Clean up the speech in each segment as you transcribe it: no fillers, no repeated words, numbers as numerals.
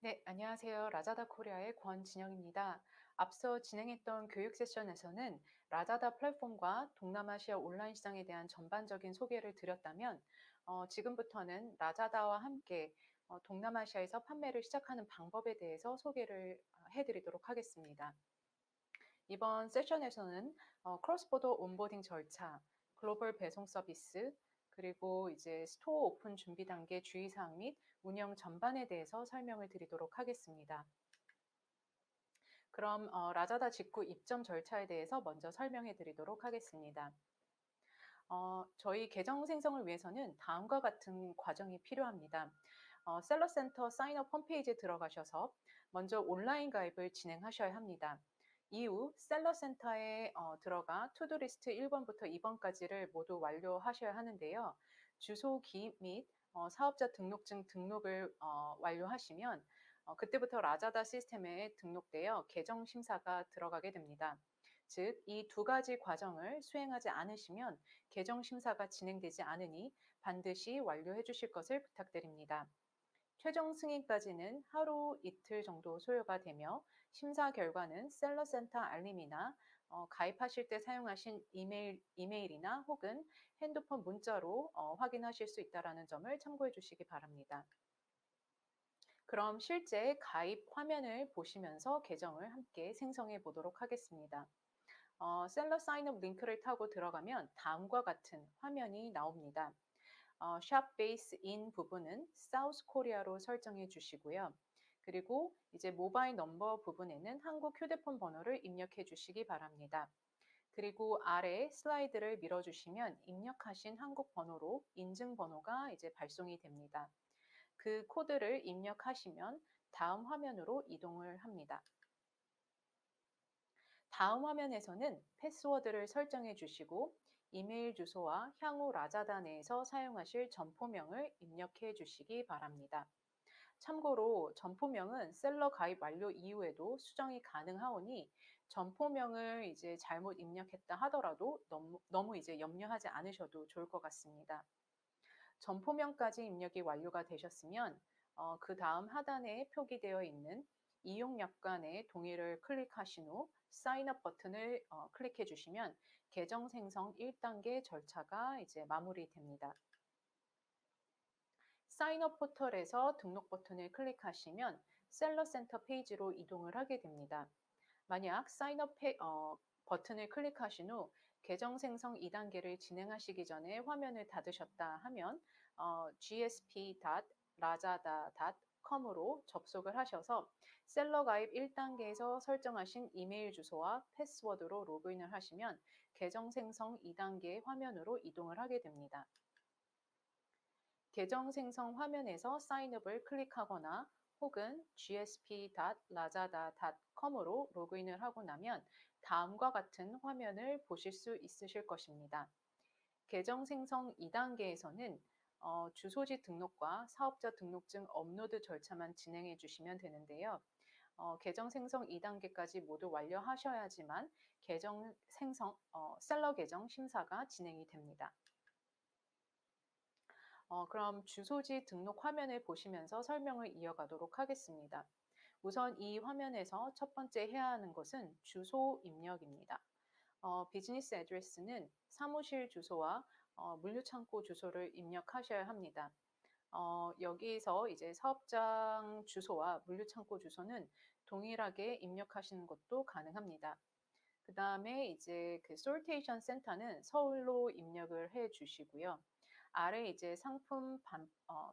네, 안녕하세요. 라자다 코리아의 권진영입니다. 앞서 진행했던 교육 세션에서는 라자다 플랫폼과 동남아시아 온라인 시장에 대한 전반적인 소개를 드렸다면, 지금부터는 라자다와 함께 동남아시아에서 판매를 시작하는 방법에 대해서 소개를 해드리도록 하겠습니다. 이번 세션에서는 크로스보더 온보딩 절차, 글로벌 배송 서비스, 그리고 이제 스토어 오픈 준비 단계 주의사항 및 운영 전반에 대해서 설명을 드리도록 하겠습니다. 그럼 라자다 직구 입점 절차에 대해서 먼저 설명해 드리도록 하겠습니다. 저희 계정 생성을 위해서는 다음과 같은 과정이 필요합니다. 셀러센터 사인업 홈페이지에 들어가셔서 먼저 온라인 가입을 진행하셔야 합니다. 이후 셀러센터에 들어가 투두리스트 1번부터 2번까지를 모두 완료하셔야 하는데요. 주소 기입 및 사업자 등록증 등록을 완료하시면 그때부터 라자다 시스템에 등록되어 계정 심사가 들어가게 됩니다. 즉, 이 두 가지 과정을 수행하지 않으시면 계정 심사가 진행되지 않으니 반드시 완료해 주실 것을 부탁드립니다. 최종 승인까지는 하루 이틀 정도 소요가 되며 심사 결과는 셀러센터 알림이나 가입하실 때 사용하신 이메일이나 혹은 핸드폰 문자로 확인하실 수 있다는 점을 참고해 주시기 바랍니다. 그럼 실제 가입 화면을 보시면서 계정을 함께 생성해 보도록 하겠습니다. 셀러 사인업 링크를 타고 들어가면 다음과 같은 화면이 나옵니다. 샵 베이스 인 부분은 사우스 코리아로 설정해 주시고요. 그리고 이제 모바일 넘버 부분에는 한국 휴대폰 번호를 입력해 주시기 바랍니다. 그리고 아래 슬라이드를 밀어주시면 입력하신 한국 번호로 인증 번호가 이제 발송이 됩니다. 그 코드를 입력하시면 다음 화면으로 이동을 합니다. 다음 화면에서는 패스워드를 설정해 주시고 이메일 주소와 향후 라자다 내에서 사용하실 점포명을 입력해 주시기 바랍니다. 참고로 점포명은 셀러 가입 완료 이후에도 수정이 가능하오니 점포명을 이제 잘못 입력했다 하더라도 너무 이제 염려하지 않으셔도 좋을 것 같습니다. 점포명까지 입력이 완료가 되셨으면 그 다음 하단에 표기되어 있는 이용 약관의 동의를 클릭하신 후 사인업 버튼을 클릭해 주시면 계정 생성 1단계 절차가 이제 마무리됩니다. 사인업 포털에서 등록 버튼을 클릭하시면 셀러 센터 페이지로 이동을 하게 됩니다. 만약 사인업 버튼을 클릭하신 후 계정 생성 2단계를 진행하시기 전에 화면을 닫으셨다 하면 gsp.lazada.com으로 접속을 하셔서 셀러 가입 1단계에서 설정하신 이메일 주소와 패스워드로 로그인을 하시면 계정 생성 2단계 화면으로 이동을 하게 됩니다. 계정 생성 화면에서 사인업을 클릭하거나 혹은 gsp.lazada.com으로 로그인을 하고 나면 다음과 같은 화면을 보실 수 있으실 것입니다. 계정 생성 2단계에서는 주소지 등록과 사업자 등록증 업로드 절차만 진행해 주시면 되는데요. 계정 생성 2단계까지 모두 완료하셔야지만 셀러 계정 심사가 진행이 됩니다. 그럼 주소지 등록 화면을 보시면서 설명을 이어가도록 하겠습니다. 우선 이 화면에서 첫 번째 해야 하는 것은 주소 입력입니다. 비즈니스 애드레스는 사무실 주소와 물류창고 주소를 입력하셔야 합니다. 여기서 이제 사업장 주소와 물류창고 주소는 동일하게 입력하시는 것도 가능합니다. 그 다음에 이제 그 솔테이션 센터는 서울로 입력을 해 주시고요. 아래 이제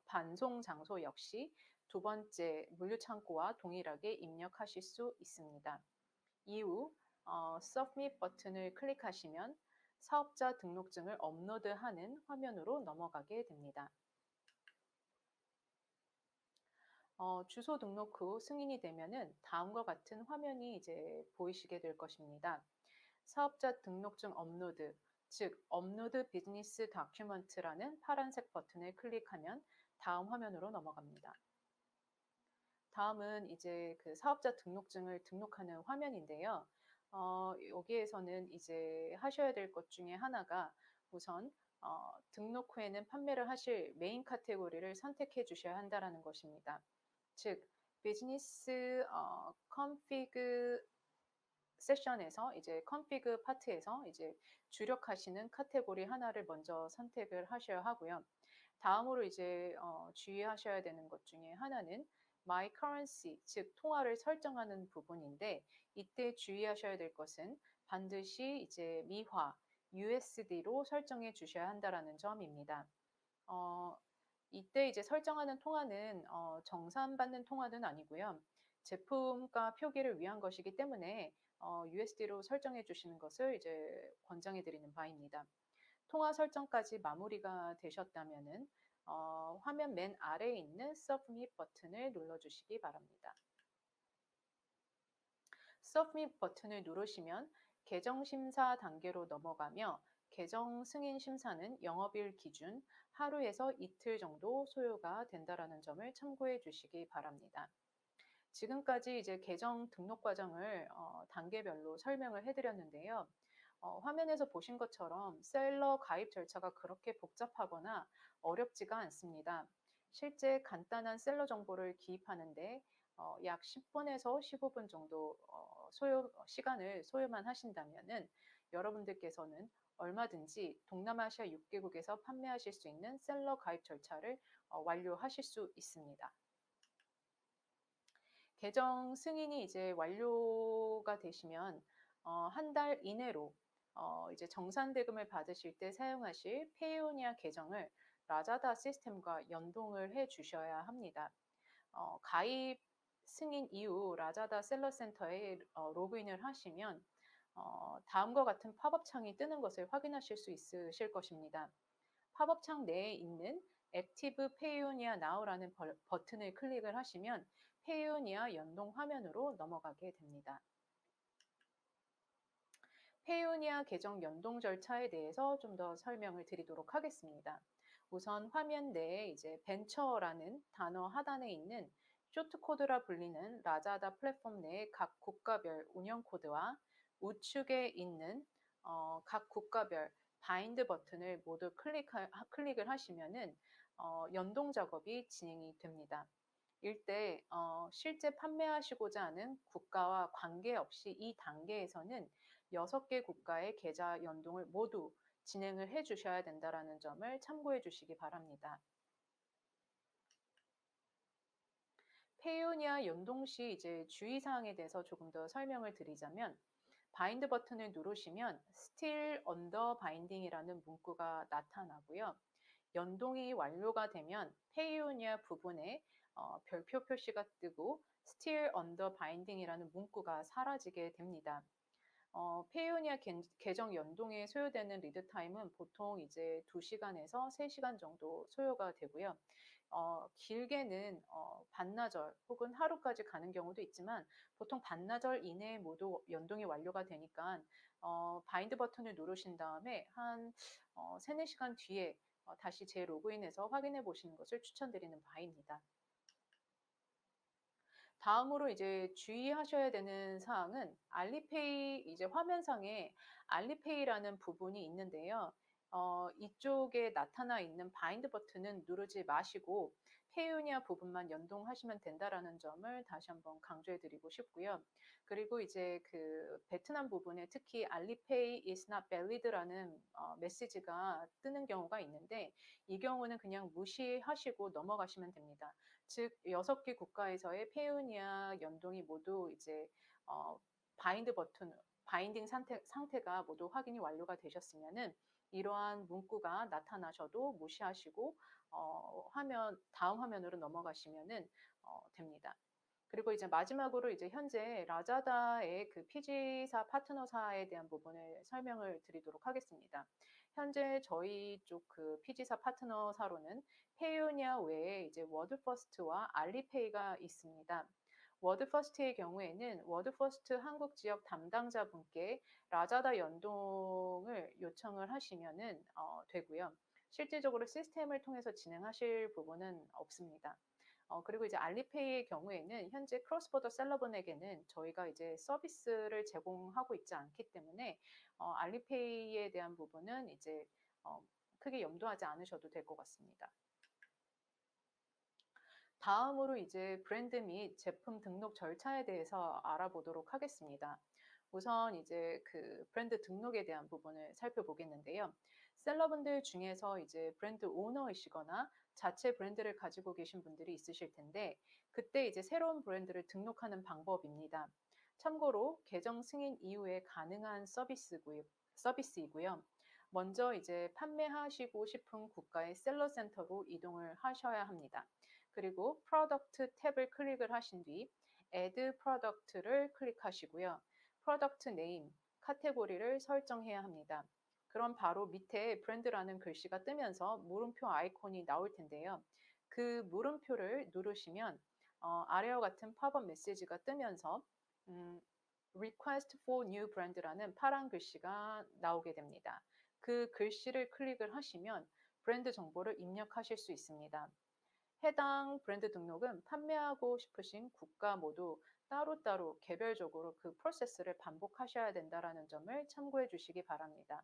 반송 장소 역시 두 번째 물류창고와 동일하게 입력하실 수 있습니다. 이후 Submit 버튼을 클릭하시면 사업자 등록증을 업로드하는 화면으로 넘어가게 됩니다. 주소 등록 후 승인이 되면은 다음과 같은 화면이 이제 보이시게 될 것입니다. 사업자 등록증 업로드, 즉 업로드 비즈니스 다큐먼트라는 파란색 버튼을 클릭하면 다음 화면으로 넘어갑니다. 다음은 이제 그 사업자 등록증을 등록하는 화면인데요. 여기에서는 이제 하셔야 될 것 중에 하나가 우선 등록 후에는 판매를 하실 메인 카테고리를 선택해 주셔야 한다는 것입니다. 즉 비즈니스 컨피그 세션에서 이제 컨피그 파트에서 이제 주력하시는 카테고리 하나를 먼저 선택을 하셔야 하고요. 다음으로 이제 주의하셔야 되는 것 중에 하나는 My Currency, 즉 통화를 설정하는 부분인데, 이때 주의하셔야 될 것은 반드시 이제 미화, USD로 설정해 주셔야 한다라는 점입니다. 어, 이때 이제 설정하는 통화는 정산받는 통화는 아니고요. 제품가 표기를 위한 것이기 때문에 USD로 설정해 주시는 것을 이제 권장해 드리는 바입니다. 통화 설정까지 마무리가 되셨다면은 화면 맨 아래에 있는 Submit 버튼을 눌러주시기 바랍니다. Submit 버튼을 누르시면 계정 심사 단계로 넘어가며 계정 승인 심사는 영업일 기준 하루에서 이틀 정도 소요가 된다라는 점을 참고해 주시기 바랍니다. 지금까지 이제 계정 등록 과정을 단계별로 설명을 해드렸는데요. 화면에서 보신 것처럼 셀러 가입 절차가 그렇게 복잡하거나 어렵지가 않습니다. 실제 간단한 셀러 정보를 기입하는데 약 10분에서 15분 정도 시간을 소요만 하신다면은 여러분들께서는 얼마든지 동남아시아 6개국에서 판매하실 수 있는 셀러 가입 절차를 완료하실 수 있습니다. 계정 승인이 이제 완료가 되시면 한 달 이내로 이제 정산 대금을 받으실 때 사용하실 페이오니아 계정을 라자다 시스템과 연동을 해 주셔야 합니다. 가입 승인 이후 라자다 셀러 센터에 로그인을 하시면 다음과 같은 팝업 창이 뜨는 것을 확인하실 수 있으실 것입니다. 팝업 창 내에 있는 액티브 페이오니아 나우라는 버튼을 클릭을 하시면 페이오니아 연동 화면으로 넘어가게 됩니다. 페이오니아 계정 연동 절차에 대해서 좀 더 설명을 드리도록 하겠습니다. 우선 화면 내에 이제 벤처라는 단어 하단에 있는 쇼트 코드라 불리는 라자다 플랫폼 내의 각 국가별 운영 코드와 우측에 있는 각 국가별 바인드 버튼을 모두 클릭을 하시면은 연동 작업이 진행이 됩니다. 일대 실제 판매하시고자 하는 국가와 관계없이 이 단계에서는 6개 국가의 계좌 연동을 모두 진행을 해 주셔야 된다라는 점을 참고해 주시기 바랍니다. 페이오니아 연동 시 이제 주의사항에 대해서 조금 더 설명을 드리자면, 바인드 버튼을 누르시면 Still Under Binding이라는 문구가 나타나고요. 연동이 완료가 되면 페이오니아 부분에 별표 표시가 뜨고 Still Under Binding이라는 문구가 사라지게 됩니다. 페이오니아 계정 연동에 소요되는 리드 타임은 보통 이제 2시간에서 3시간 정도 소요가 되고요. 길게는 반나절 혹은 하루까지 가는 경우도 있지만 보통 반나절 이내에 모두 연동이 완료가 되니까 바인드 버튼을 누르신 다음에 한 3, 4시간 뒤에 다시 재로그인해서 확인해 보시는 것을 추천드리는 바입니다. 다음으로 이제 주의하셔야 되는 사항은 알리페이 이제 화면상에 알리페이라는 부분이 있는데요. 이쪽에 나타나 있는 바인드 버튼은 누르지 마시고 페이오니아 부분만 연동하시면 된다라는 점을 다시 한번 강조해 드리고 싶고요. 그리고 이제 그 베트남 부분에 특히 알리페이 is not valid라는 메시지가 뜨는 경우가 있는데, 이 경우는 그냥 무시하시고 넘어가시면 됩니다. 즉 6개 국가에서의 페이오니아 연동이 모두 이제 바인드 버튼, 바인딩 상태가 모두 확인이 완료가 되셨으면은 이러한 문구가 나타나셔도 무시하시고 다음 화면으로 넘어가시면은 됩니다. 그리고 이제 마지막으로 이제 현재 라자다의 그 피지사 파트너사에 대한 부분을 설명을 드리도록 하겠습니다. 현재 저희 쪽 그 피지사 파트너사로는 페이오니아 외에 이제 워드퍼스트와 알리페이가 있습니다. 워드퍼스트의 경우에는 워드퍼스트 한국 지역 담당자분께 라자다 연동을 요청을 하시면은 되고요. 실질적으로 시스템을 통해서 진행하실 부분은 없습니다. 그리고 이제 알리페이의 경우에는 현재 크로스보더 셀러분에게는 저희가 이제 서비스를 제공하고 있지 않기 때문에 알리페이에 대한 부분은 이제 크게 염두하지 않으셔도 될 것 같습니다. 다음으로 이제 브랜드 및 제품 등록 절차에 대해서 알아보도록 하겠습니다. 우선 이제 그 브랜드 등록에 대한 부분을 살펴보겠는데요. 셀러분들 중에서 이제 브랜드 오너이시거나 자체 브랜드를 가지고 계신 분들이 있으실 텐데, 그때 이제 새로운 브랜드를 등록하는 방법입니다. 참고로 계정 승인 이후에 가능한 서비스이고요. 먼저 이제 판매하시고 싶은 국가의 셀러 센터로 이동을 하셔야 합니다. 그리고 프로덕트 탭을 클릭을 하신 뒤 Add 프로덕트를 클릭하시고요. 프로덕트 네임, 카테고리를 설정해야 합니다. 그럼 바로 밑에 브랜드라는 글씨가 뜨면서 물음표 아이콘이 나올 텐데요. 그 물음표를 누르시면 아래와 같은 팝업 메시지가 뜨면서 Request for New Brand라는 파란 글씨가 나오게 됩니다. 그 글씨를 클릭을 하시면 브랜드 정보를 입력하실 수 있습니다. 해당 브랜드 등록은 판매하고 싶으신 국가 모두 따로따로 개별적으로 그 프로세스를 반복하셔야 된다는 점을 참고해 주시기 바랍니다.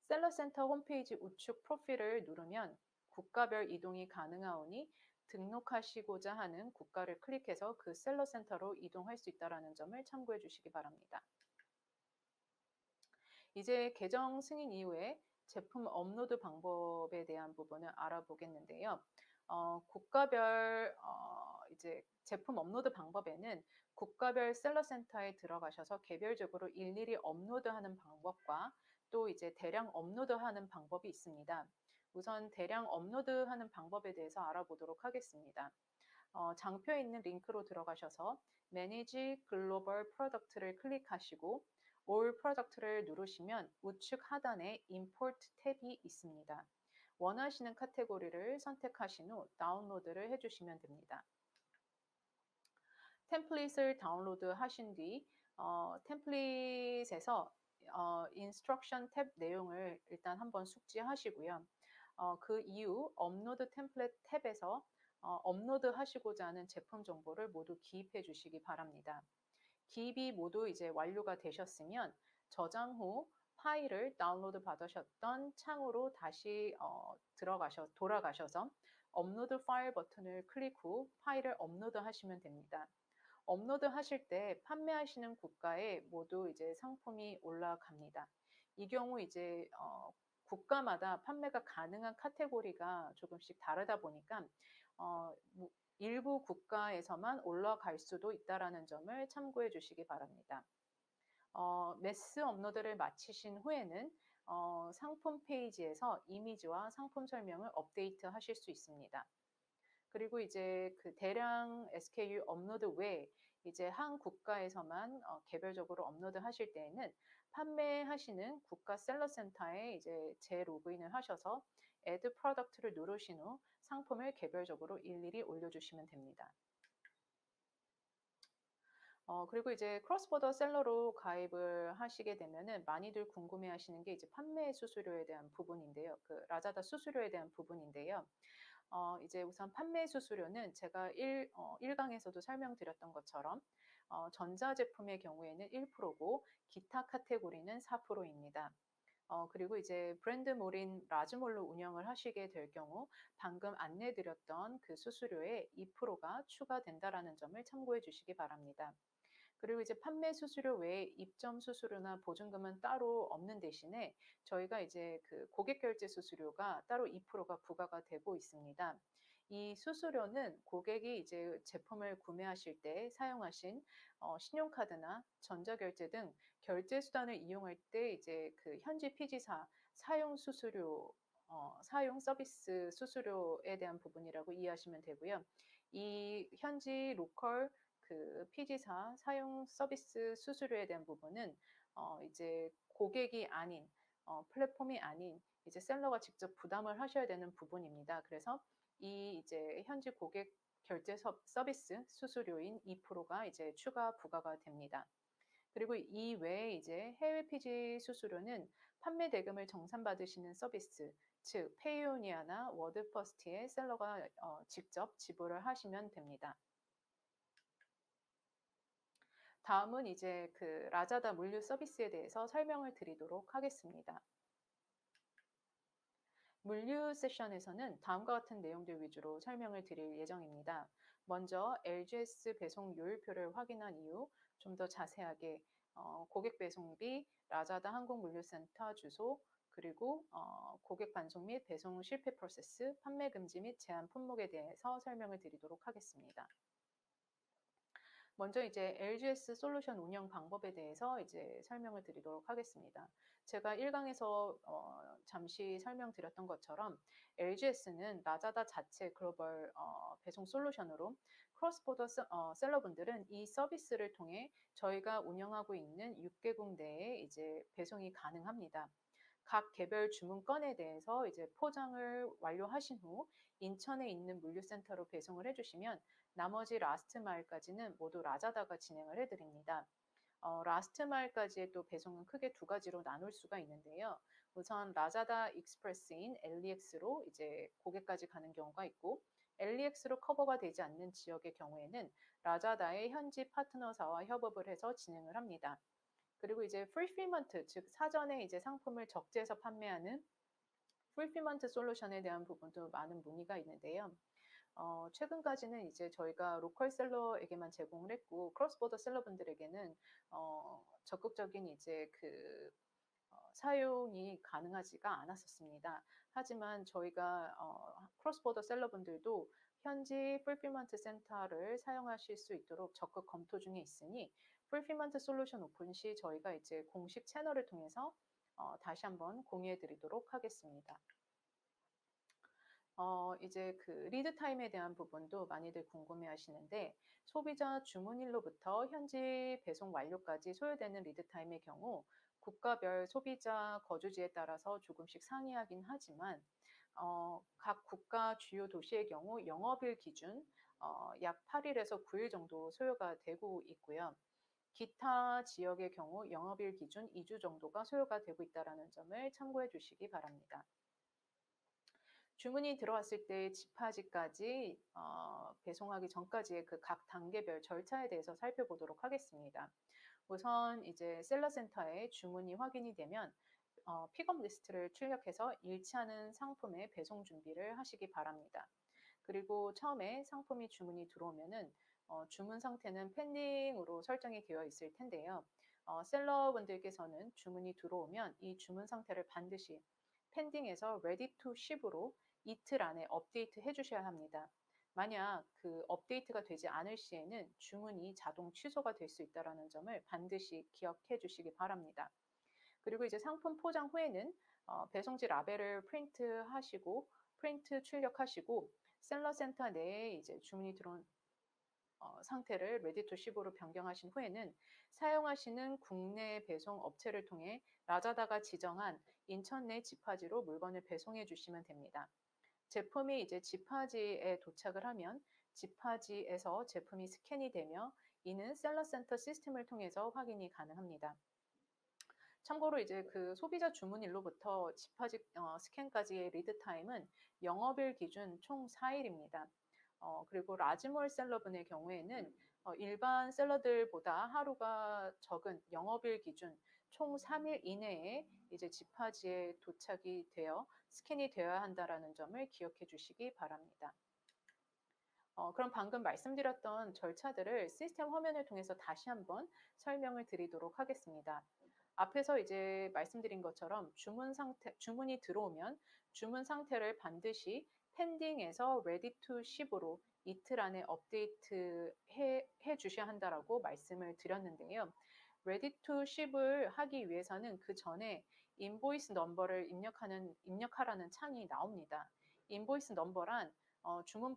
셀러센터 홈페이지 우측 프로필을 누르면 국가별 이동이 가능하오니 등록하시고자 하는 국가를 클릭해서 그 셀러센터로 이동할 수 있다는 점을 참고해 주시기 바랍니다. 이제 계정 승인 이후에 제품 업로드 방법에 대한 부분을 알아보겠는데요. 국가별 이제 제품 업로드 방법에는 국가별 셀러 센터에 들어가셔서 개별적으로 일일이 업로드하는 방법과 또 이제 대량 업로드하는 방법이 있습니다. 우선 대량 업로드하는 방법에 대해서 알아보도록 하겠습니다. 장표에 있는 링크로 들어가셔서 Manage Global Product를 클릭하시고 All Product를 누르시면 우측 하단에 Import 탭이 있습니다. 원하시는 카테고리를 선택하신 후 다운로드를 해주시면 됩니다. 템플릿을 다운로드 하신 뒤 템플릿에서 인스트럭션 탭 내용을 일단 한번 숙지하시고요. 그 이후 업로드 템플릿 탭에서 업로드 하시고자 하는 제품 정보를 모두 기입해 주시기 바랍니다. 기입이 모두 이제 완료가 되셨으면 저장 후 파일을 다운로드 받으셨던 창으로 다시 돌아가셔서 업로드 파일 버튼을 클릭 후 파일을 업로드 하시면 됩니다. 업로드 하실 때 판매하시는 국가에 모두 이제 상품이 올라갑니다. 이 경우 이제 국가마다 판매가 가능한 카테고리가 조금씩 다르다 보니까 일부 국가에서만 올라갈 수도 있다는 점을 참고해 주시기 바랍니다. 매스 업로드를 마치신 후에는 상품 페이지에서 이미지와 상품 설명을 업데이트 하실 수 있습니다. 그리고 이제 그 대량 SKU 업로드 외에 이제 한 국가에서만 개별적으로 업로드 하실 때에는 판매하시는 국가 셀러 센터에 이제 재로그인을 하셔서 Add 프로덕트를 누르신 후 상품을 개별적으로 일일이 올려주시면 됩니다. 그리고 이제 크로스보더 셀러로 가입을 하시게 되면은 많이들 궁금해 하시는 게 이제 판매 수수료에 대한 부분인데요. 그 라자다 수수료에 대한 부분인데요. 이제 우선 판매 수수료는 제가 1강에서도 설명드렸던 것처럼 전자제품의 경우에는 1%고 기타 카테고리는 4%입니다. 그리고 이제 브랜드몰인 라즈몰로 운영을 하시게 될 경우 방금 안내드렸던 그 수수료에 2%가 추가된다는 점을 참고해 주시기 바랍니다. 그리고 이제 판매 수수료 외에 입점 수수료나 보증금은 따로 없는 대신에 저희가 이제 그 고객 결제 수수료가 따로 2%가 부과가 되고 있습니다. 이 수수료는 고객이 이제 제품을 구매하실 때 사용하신 신용카드나 전자결제 등 결제 수단을 이용할 때 이제 그 현지 피지사 사용 수수료 사용 서비스 수수료에 대한 부분이라고 이해하시면 되고요. 이 현지 로컬 그 피지사 사용 서비스 수수료에 대한 부분은 이제 고객이 아닌 플랫폼이 아닌 이제 셀러가 직접 부담을 하셔야 되는 부분입니다. 그래서 이 이제 현지 고객 결제 서비스 수수료인 2%가 이제 추가 부과가 됩니다. 그리고 이 외에 이제 해외 피지 수수료는 판매 대금을 정산받으시는 서비스, 즉 페이오니아나 워드퍼스트의 셀러가 직접 지불을 하시면 됩니다. 다음은 이제 그 라자다 물류 서비스에 대해서 설명을 드리도록 하겠습니다. 물류 세션에서는 다음과 같은 내용들 위주로 설명을 드릴 예정입니다. 먼저 LGS 배송료율표를 확인한 이후 좀 더 자세하게 고객 배송비, 라자다 항공물류센터 주소, 그리고 고객 반송 및 배송 실패 프로세스, 판매 금지 및 제한 품목에 대해서 설명을 드리도록 하겠습니다. 먼저 이제 LGS 솔루션 운영 방법에 대해서 이제 설명을 드리도록 하겠습니다. 제가 1강에서 잠시 설명드렸던 것처럼 LGS는 라자다 자체 글로벌 배송 솔루션으로 크로스보더 셀러분들은 이 서비스를 통해 저희가 운영하고 있는 6개국 내에 이제 배송이 가능합니다. 각 개별 주문건에 대해서 이제 포장을 완료하신 후 인천에 있는 물류센터로 배송을 해주시면 나머지 라스트 마일까지는 모두 라자다가 진행을 해드립니다. 라스트 마일까지의 또 배송은 크게 두 가지로 나눌 수가 있는데요. 우선 라자다 익스프레스인 LEX로 이제 고객까지 가는 경우가 있고 LEX로 커버가 되지 않는 지역의 경우에는 라자다의 현지 파트너사와 협업을 해서 진행을 합니다. 그리고 이제 풀필먼트, 즉 사전에 이제 상품을 적재해서 판매하는 풀필먼트 솔루션에 대한 부분도 많은 문의가 있는데요. 최근까지는 이제 저희가 로컬 셀러에게만 제공을 했고 크로스보더 셀러분들에게는 적극적인 이제 그 사용이 가능하지가 않았었습니다. 하지만 저희가 크로스보더 셀러분들도 현지 풀필먼트 센터를 사용하실 수 있도록 적극 검토 중에 있으니 풀필먼트 솔루션 오픈 시 저희가 이제 공식 채널을 통해서 다시 한번 공유해 드리도록 하겠습니다. 이제 그 리드 타임에 대한 부분도 많이들 궁금해 하시는데 소비자 주문일로부터 현지 배송 완료까지 소요되는 리드 타임의 경우 국가별 소비자 거주지에 따라서 조금씩 상이하긴 하지만 각 국가 주요 도시의 경우 영업일 기준 약 8일에서 9일 정도 소요가 되고 있고요. 기타 지역의 경우 영업일 기준 2주 정도가 소요가 되고 있다는 점을 참고해 주시기 바랍니다. 주문이 들어왔을 때 집하지까지 배송하기 전까지의 그 각 단계별 절차에 대해서 살펴보도록 하겠습니다. 우선 이제 셀러센터에 주문이 확인이 되면 픽업 리스트를 출력해서 일치하는 상품의 배송 준비를 하시기 바랍니다. 그리고 처음에 상품이 주문이 들어오면은 주문 상태는 펜딩으로 설정이 되어 있을 텐데요. 셀러분들께서는 주문이 들어오면 이 주문 상태를 반드시 펜딩에서 ready to ship으로 이틀 안에 업데이트 해주셔야 합니다. 만약 그 업데이트가 되지 않을 시에는 주문이 자동 취소가 될 수 있다는 점을 반드시 기억해 주시기 바랍니다. 그리고 이제 상품 포장 후에는 배송지 라벨을 프린트 출력하시고 셀러 센터 내에 이제 주문이 들어온 상태를 레디 투 시브로 변경하신 후에는 사용하시는 국내 배송 업체를 통해 라자다가 지정한 인천 내 집하지로 물건을 배송해 주시면 됩니다. 제품이 이제 집하지에 도착을 하면 집하지에서 제품이 스캔이 되며 이는 셀러센터 시스템을 통해서 확인이 가능합니다. 참고로 이제 그 소비자 주문일로부터 집하지 스캔까지의 리드 타임은 영업일 기준 총 4일입니다. 그리고 라지몰 셀러분의 경우에는 일반 셀러들보다 하루가 적은 영업일 기준 총 3일 이내에 이제 집하지에 도착이 되어 스캔이 되어야 한다는 점을 기억해 주시기 바랍니다. 그럼 방금 말씀드렸던 절차들을 시스템 화면을 통해서 다시 한번 설명을 드리도록 하겠습니다. 앞에서 이제 말씀드린 것처럼 주문이 들어오면 주문 상태를 반드시 펜딩에서 ready to ship으로 이틀 안에 업데이트 해 주셔야 한다라고 말씀을 드렸는데요. ready to ship을 하기 위해서는 그 전에 인보이스 넘버를 입력하라는 창이 나옵니다. 인보이스 넘버란 주문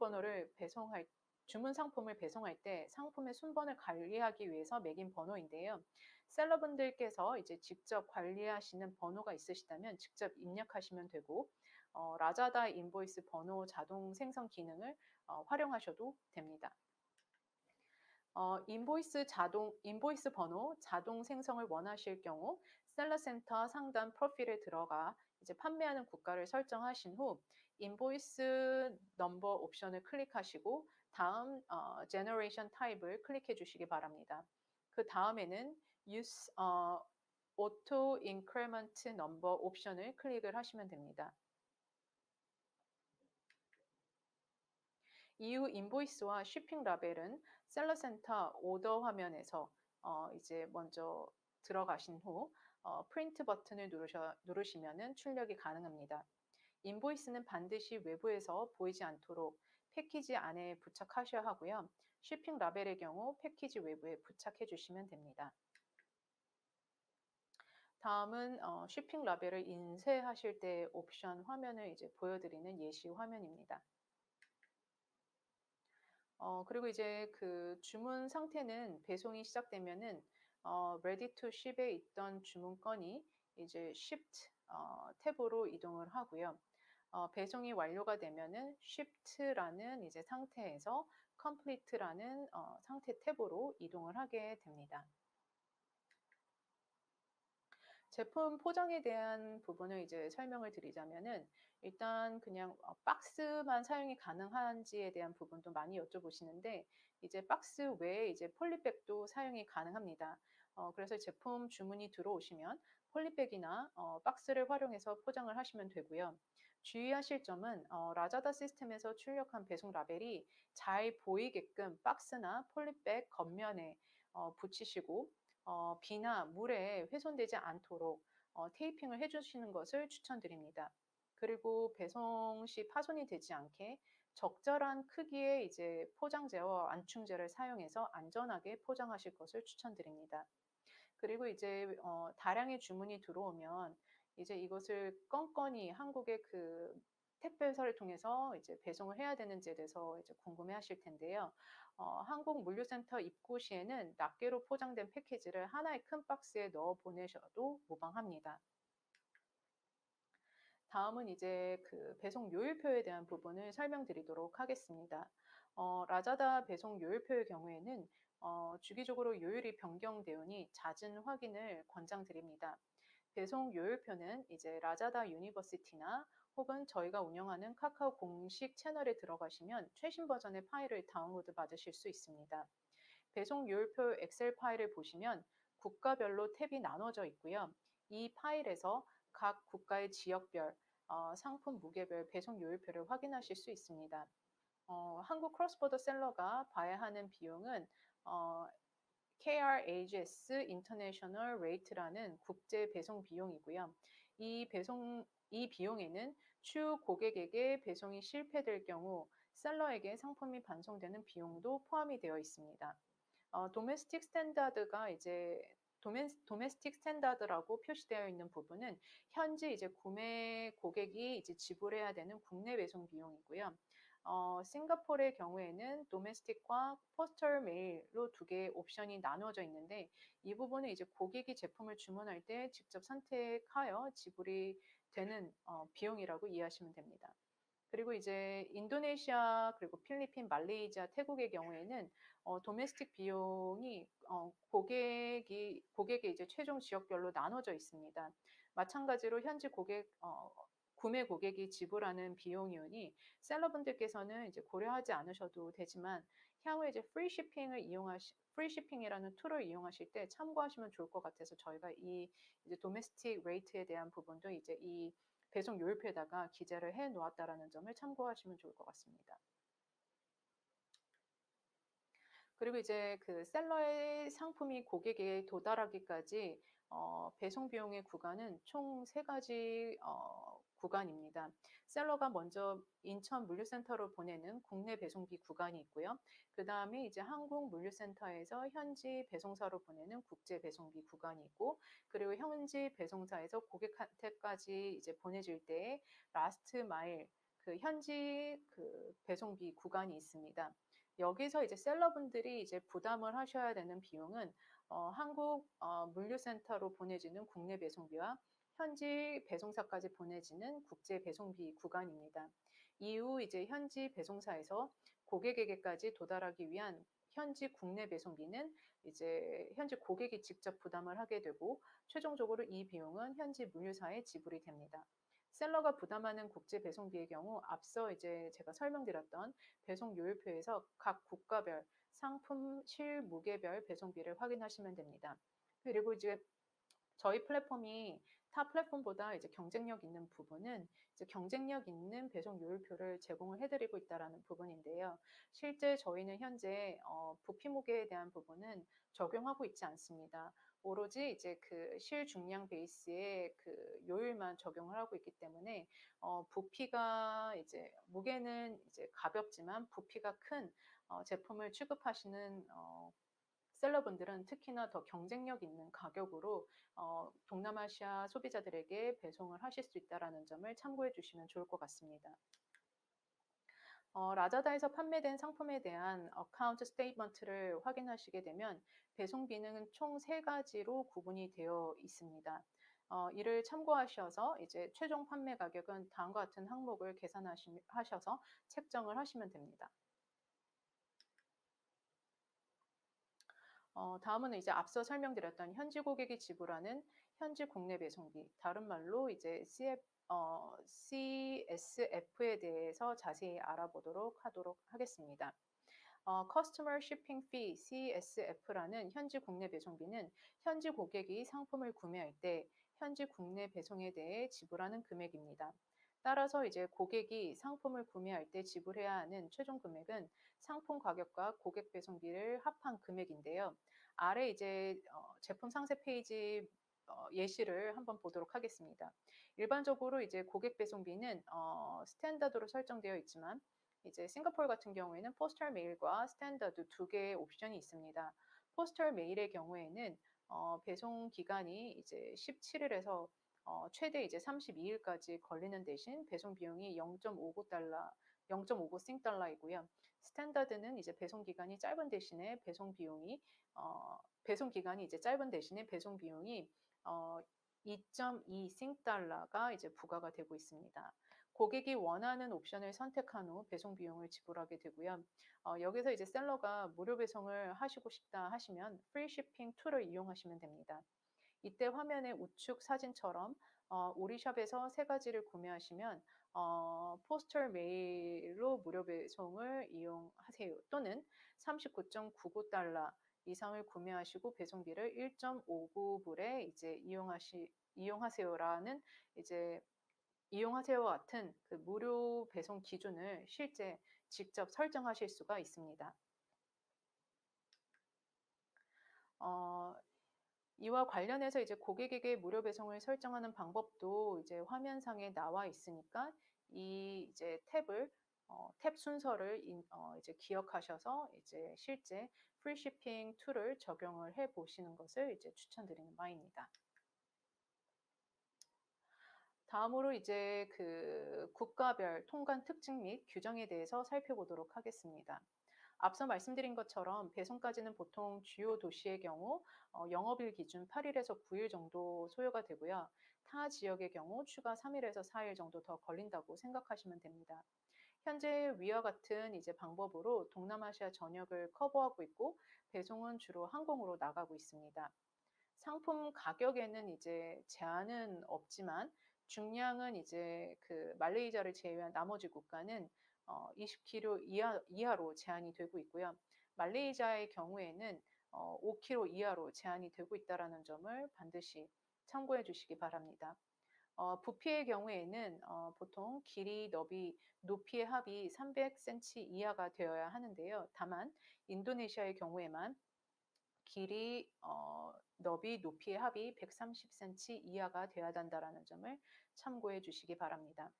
상품을 배송할 때 상품의 순번을 관리하기 위해서 매긴 번호인데요. 셀러분들께서 이제 직접 관리하시는 번호가 있으시다면 직접 입력하시면 되고 라자다 인보이스 번호 자동 생성 기능을 활용하셔도 됩니다. 인보이스 번호 자동 생성을 원하실 경우 셀러센터 상단 프로필에 들어가 이제 판매하는 국가를 설정하신 후 인보이스 넘버 옵션을 클릭하시고 다음 제너레이션 타입을 클릭해 주시기 바랍니다. 그 다음에는 use auto increment number 옵션을 클릭을 하시면 됩니다. 이후 인보이스와 쉬핑 라벨은 셀러센터 오더 화면에서 이제 먼저 들어가신 후 프린트 버튼을 누르시면은 출력이 가능합니다. 인보이스는 반드시 외부에서 보이지 않도록 패키지 안에 부착하셔야 하고요. 쉬핑 라벨의 경우 패키지 외부에 부착해 주시면 됩니다. 다음은 쉬핑 라벨을 인쇄하실 때 옵션 화면을 이제 보여드리는 예시 화면입니다. 그리고 이제 그 주문 상태는 배송이 시작되면은 ready to ship에 있던 주문건이 이제 shipped 탭으로 이동을 하고요. 배송이 완료가 되면은 shipked라는 이제 상태에서 complete라는 상태 탭으로 이동을 하게 됩니다. 제품 포장에 대한 부분을 이제 설명을 드리자면은 일단 그냥 박스만 사용이 가능한지에 대한 부분도 많이 여쭤보시는데 이제 박스 외에 이제 폴리백도 사용이 가능합니다. 그래서 제품 주문이 들어오시면 폴리백이나 박스를 활용해서 포장을 하시면 되고요. 주의하실 점은 라자다 시스템에서 출력한 배송 라벨이 잘 보이게끔 박스나 폴리백 겉면에 붙이시고 비나 물에 훼손되지 않도록 테이핑을 해주시는 것을 추천드립니다. 그리고 배송 시 파손이 되지 않게 적절한 크기의 이제 포장재와 완충제를 사용해서 안전하게 포장하실 것을 추천드립니다. 그리고 이제 다량의 주문이 들어오면 이제 이것을 건건이 한국의 그 택배사를 통해서 이제 배송을 해야 되는지에 대해서 이제 궁금해하실 텐데요. 한국 물류센터 입고 시에는 낱개로 포장된 패키지를 하나의 큰 박스에 넣어 보내셔도 무방합니다. 다음은 이제 그 배송 요일표에 대한 부분을 설명드리도록 하겠습니다. 라자다 배송 요일표의 경우에는 주기적으로 요일이 변경되오니 잦은 확인을 권장드립니다. 배송 요일표는 이제 라자다 유니버시티나 혹은 저희가 운영하는 카카오 공식 채널에 들어가시면 최신 버전의 파일을 다운로드 받으실 수 있습니다. 배송 요일표 엑셀 파일을 보시면 국가별로 탭이 나눠져 있고요. 이 파일에서 각 국가의 지역별, 상품 무게별 배송 요일표를 확인하실 수 있습니다. 한국 크로스보더 셀러가 봐야 하는 비용은 KRAGS International Rate라는 국제 배송 비용이고요. 이 비용에는 추후 고객에게 배송이 실패될 경우 셀러에게 상품이 반송되는 비용도 포함이 되어 있습니다. 도메스틱 스탠다드가 이제 도메스틱 스탠다드라고 표시되어 있는 부분은 현지 이제 구매 고객이 이제 지불해야 되는 국내 배송 비용이고요. 싱가포르의 경우에는 도메스틱과 포스털 메일로 두 개의 옵션이 나누어져 있는데 이 부분은 이제 고객이 제품을 주문할 때 직접 선택하여 지불이 되는 비용이라고 이해하시면 됩니다. 그리고 이제 인도네시아 그리고 필리핀, 말레이시아, 태국의 경우에는 도메스틱 비용이 고객의 이제 최종 지역별로 나눠져 있습니다. 마찬가지로 현지 구매 고객이 지불하는 비용이오니 셀러분들께서는 이제 고려하지 않으셔도 되지만 향후에 이제 프리 shipping이라는 툴을 이용하실 때 참고하시면 좋을 것 같아서 저희가 이 이제 도메스틱 레이트에 대한 부분도 이제 이 배송 요일표에다가 기재를 해 놓았다라는 점을 참고하시면 좋을 것 같습니다. 그리고 이제 그 셀러의 상품이 고객에게 도달하기까지 배송 비용의 구간은 총 세 가지 구간입니다. 셀러가 먼저 인천 물류센터로 보내는 국내 배송비 구간이 있고요. 그 다음에 이제 한국 물류센터에서 현지 배송사로 보내는 국제 배송비 구간이 있고, 그리고 현지 배송사에서 고객한테까지 이제 보내질 때의 라스트 마일 그 현지 그 배송비 구간이 있습니다. 여기서 이제 셀러분들이 이제 부담을 하셔야 되는 비용은 한국 물류센터로 보내지는 국내 배송비와 현지 배송사까지 보내지는 국제 배송비 구간입니다. 이후 이제 현지 배송사에서 고객에게까지 도달하기 위한 현지 국내 배송비는 이제 현지 고객이 직접 부담을 하게 되고 최종적으로 이 비용은 현지 물류사에 지불이 됩니다. 셀러가 부담하는 국제 배송비의 경우 앞서 이제 제가 설명드렸던 배송 요일표에서 각 국가별 상품 실무게별 배송비를 확인하시면 됩니다. 그리고 이제 저희 플랫폼이 타 플랫폼보다 이제 경쟁력 있는 부분은 이제 경쟁력 있는 배송 요율표를 제공을 해드리고 있다라는 부분인데요. 실제 저희는 현재 부피 무게에 대한 부분은 적용하고 있지 않습니다. 오로지 이제 그 실중량 베이스의 그 요율만 적용을 하고 있기 때문에 부피가 이제 무게는 이제 가볍지만 부피가 큰 제품을 취급하시는 셀러분들은 특히나 더 경쟁력 있는 가격으로 동남아시아 소비자들에게 배송을 하실 수 있다라는 점을 참고해 주시면 좋을 것 같습니다. 라자다에서 판매된 상품에 대한 어카운트 스테이트먼트를 확인하시게 되면 배송비는 총 3가지로 구분이 되어 있습니다. 이를 참고하셔서 이제 최종 판매 가격은 다음과 같은 항목을 계산하셔서 책정을 하시면 됩니다. 다음은 이제 앞서 설명드렸던 현지 고객이 지불하는 현지 국내 배송비, 다른 말로 이제 CSF에 대해서 자세히 알아보도록 하겠습니다. Customer Shipping Fee, CSF라는 현지 국내 배송비는 현지 고객이 상품을 구매할 때 현지 국내 배송에 대해 지불하는 금액입니다. 따라서 이제 고객이 상품을 구매할 때 지불해야 하는 최종 금액은 상품 가격과 고객 배송비를 합한 금액인데요. 아래 이제 제품 상세 페이지 예시를 한번 보도록 하겠습니다. 일반적으로 이제 고객 배송비는 스탠다드로 설정되어 있지만 이제 싱가포르 같은 경우에는 포스털 메일과 스탠다드 2개의 옵션이 있습니다. 포스털 메일의 경우에는 배송 기간이 이제 17일에서 최대 이제 32일까지 걸리는 대신 배송 비용이 0.59달러, 0.59 싱달러이고요. 스탠다드는 이제 배송 기간이 짧은 대신에 배송 기간이 이제 짧은 대신에 배송 비용이 2.2 싱달러가 이제 부과가 되고 있습니다. 고객이 원하는 옵션을 선택한 후 배송 비용을 지불하게 되고요. 여기서 이제 셀러가 무료 배송을 하시고 싶다 하시면 프리 shipping 툴을 이용하시면 됩니다. 이때 화면의 우측 사진처럼 우리 샵에서 3가지를 구매하시면 포스털 메일로 무료 배송을 이용하세요. 또는 39.99달러 이상을 구매하시고 배송비를 1.59불에 이제 이용하세요라는 이제 이용하세요와 같은 그 무료 배송 기준을 실제 직접 설정하실 수가 있습니다. 이와 관련해서 이제 고객에게 무료 배송을 설정하는 방법도 이제 화면상에 나와 있으니까 이 이제 탭 순서를 이제 기억하셔서 이제 실제 프리시핑 툴을 적용을 해 보시는 것을 이제 추천드리는 바입니다. 다음으로 이제 그 국가별 통관 특징 및 규정에 대해서 살펴보도록 하겠습니다. 앞서 말씀드린 것처럼 배송까지는 보통 주요 도시의 경우 영업일 기준 8일에서 9일 정도 소요가 되고요. 타 지역의 경우 추가 3일에서 4일 정도 더 걸린다고 생각하시면 됩니다. 현재 위와 같은 이제 방법으로 동남아시아 전역을 커버하고 있고 배송은 주로 항공으로 나가고 있습니다. 상품 가격에는 이제 제한은 없지만 중량은 이제 그 말레이시아를 제외한 나머지 국가는 20kg 이하로 제한이 되고 있고요. 말레이시아의 경우에는 5kg 이하로 제한이 되고 있다는 점을 반드시 참고해 주시기 바랍니다. 부피의 경우에는 보통 길이, 너비, 높이의 합이 300cm 이하가 되어야 하는데요. 다만 인도네시아의 경우에만 길이, 너비, 높이의 합이 130cm 이하가 되어야 한다는 점을 참고해 주시기 바랍니다.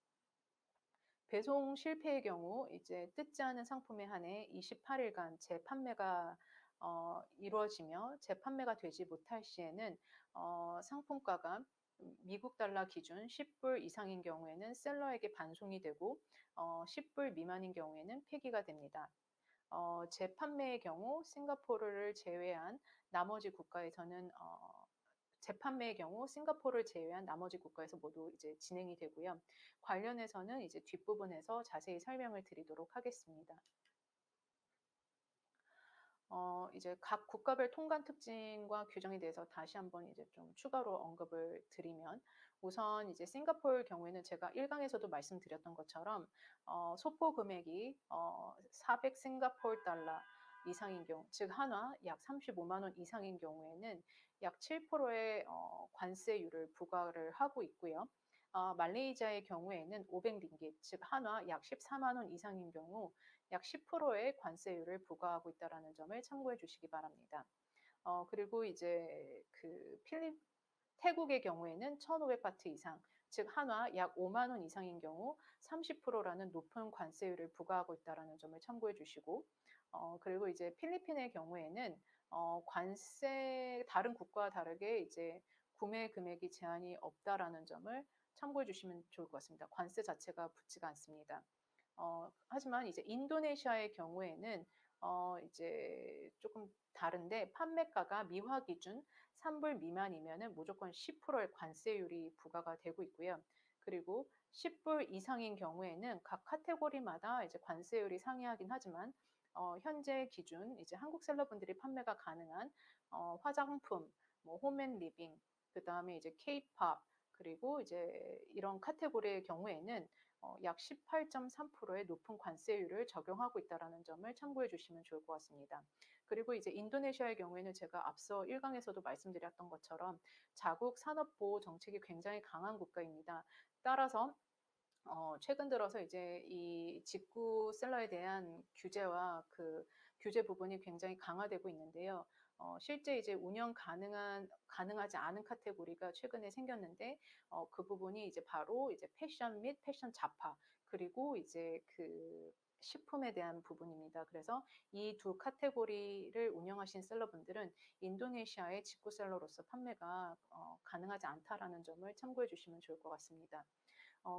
배송 실패의 경우 이제 뜯지 않은 상품에 한해 28일간 재판매가 이루어지며 재판매가 되지 못할 시에는 상품가가 미국 달러 기준 10불 이상인 경우에는 셀러에게 반송이 되고 10불 미만인 경우에는 폐기가 됩니다. 재판매의 경우 싱가포르를 제외한 나머지 국가에서는 재판매의 경우 싱가포르를 제외한 나머지 국가에서 모두 이제 진행이 되고요. 관련해서는 이제 뒷부분에서 자세히 설명을 드리도록 하겠습니다. 이제 각 국가별 통관 특징과 규정에 대해서 다시 한번 이제 좀 추가로 언급을 드리면 우선 이제 싱가포르 경우에는 제가 1강에서도 말씀드렸던 것처럼 소포 금액이 400 싱가포르 달러 이상인 경우, 즉 한화 약 35만 원 이상인 경우에는 약 7%의 관세율을 부과를 하고 있고요. 말레이시아의 경우에는 500링깃, 즉 한화 약 14만 원 이상인 경우 약 10%의 관세율을 부과하고 있다는 점을 참고해 주시기 바랍니다. 그리고 이제 태국의 경우에는 1,500바트 이상, 즉 한화 약 5만 원 이상인 경우 30%라는 높은 관세율을 부과하고 있다는 점을 참고해 주시고, 그리고 이제 필리핀의 경우에는 관세 다른 국가와 다르게 이제 구매 금액이 제한이 없다라는 점을 참고해 주시면 좋을 것 같습니다. 관세 자체가 붙지가 않습니다. 하지만 이제 인도네시아의 경우에는 이제 조금 다른데 판매가가 미화 기준 3불 미만이면은 무조건 10%의 관세율이 부과가 되고 있고요. 그리고 10불 이상인 경우에는 각 카테고리마다 이제 관세율이 상이하긴 하지만 현재 기준 이제 한국 셀러분들이 판매가 가능한 화장품, 뭐 홈앤리빙, 그다음에 이제 케이팝, 그리고 이제 이런 카테고리의 경우에는 약 18.3%의 높은 관세율을 적용하고 있다는 점을 참고해 주시면 좋을 것 같습니다. 그리고 이제 인도네시아의 경우에는 제가 앞서 1강에서도 말씀드렸던 것처럼 자국 산업보호 정책이 굉장히 강한 국가입니다. 따라서 최근 들어서 이제 이 직구 셀러에 대한 규제와 규제 부분이 굉장히 강화되고 있는데요. 실제 이제 가능하지 않은 카테고리가 최근에 생겼는데, 그 부분이 이제 바로 이제 패션 및 패션 잡화, 그리고 이제 식품에 대한 부분입니다. 그래서 이 두 카테고리를 운영하신 셀러분들은 인도네시아의 직구 셀러로서 판매가 가능하지 않다라는 점을 참고해 주시면 좋을 것 같습니다.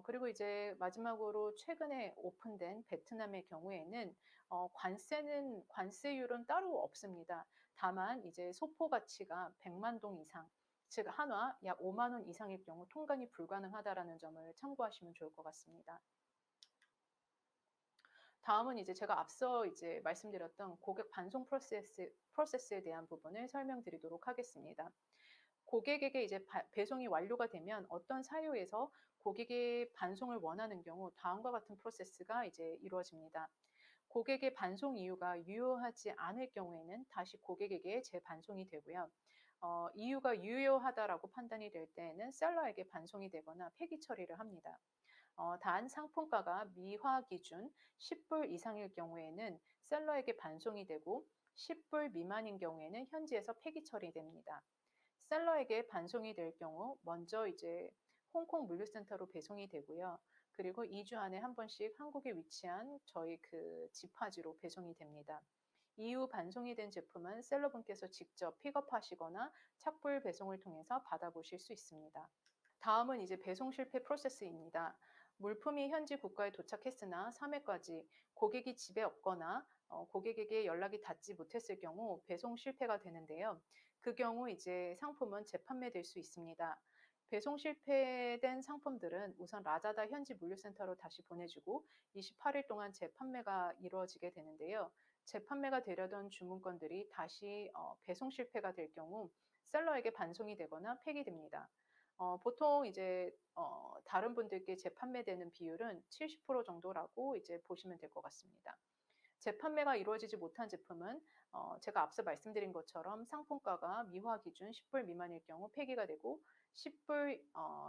그리고 이제 마지막으로 최근에 오픈된 베트남의 경우에는 관세율은 따로 없습니다. 다만 이제 소포 가치가 100만 동 이상, 즉 한화 약 5만 원 이상일 경우 통관이 불가능하다라는 점을 참고하시면 좋을 것 같습니다. 다음은 이제 제가 앞서 이제 말씀드렸던 고객 반송 프로세스에 대한 부분을 설명드리도록 하겠습니다. 고객에게 이제 배송이 완료가 되면 어떤 사유에서 고객의 반송을 원하는 경우 다음과 같은 프로세스가 이제 이루어집니다. 고객의 반송 이유가 유효하지 않을 경우에는 다시 고객에게 재반송이 되고요. 이유가 유효하다라고 판단이 될 때에는 셀러에게 반송이 되거나 폐기 처리를 합니다. 단 상품가가 미화 기준 10불 이상일 경우에는 셀러에게 반송이 되고 10불 미만인 경우에는 현지에서 폐기 처리됩니다. 셀러에게 반송이 될 경우 먼저 이제 홍콩 물류센터로 배송이 되고요. 그리고 2주 안에 한 번씩 한국에 위치한 저희 집화지로 배송이 됩니다. 이후 반송이 된 제품은 셀러분께서 직접 픽업하시거나 착불 배송을 통해서 받아보실 수 있습니다. 다음은 이제 배송 실패 프로세스입니다. 물품이 현지 국가에 도착했으나 3회까지 고객이 집에 없거나 고객에게 연락이 닿지 못했을 경우 배송 실패가 되는데요. 그 경우 이제 상품은 재판매될 수 있습니다. 배송 실패된 상품들은 우선 라자다 현지 물류센터로 다시 보내주고 28일 동안 재판매가 이루어지게 되는데요. 재판매가 되려던 주문건들이 다시 배송 실패가 될 경우 셀러에게 반송이 되거나 폐기됩니다. 보통 이제 다른 분들께 재판매되는 비율은 70% 정도라고 이제 보시면 될 것 같습니다. 재판매가 이루어지지 못한 제품은 제가 앞서 말씀드린 것처럼 상품가가 미화 기준 10불 미만일 경우 폐기가 되고 10불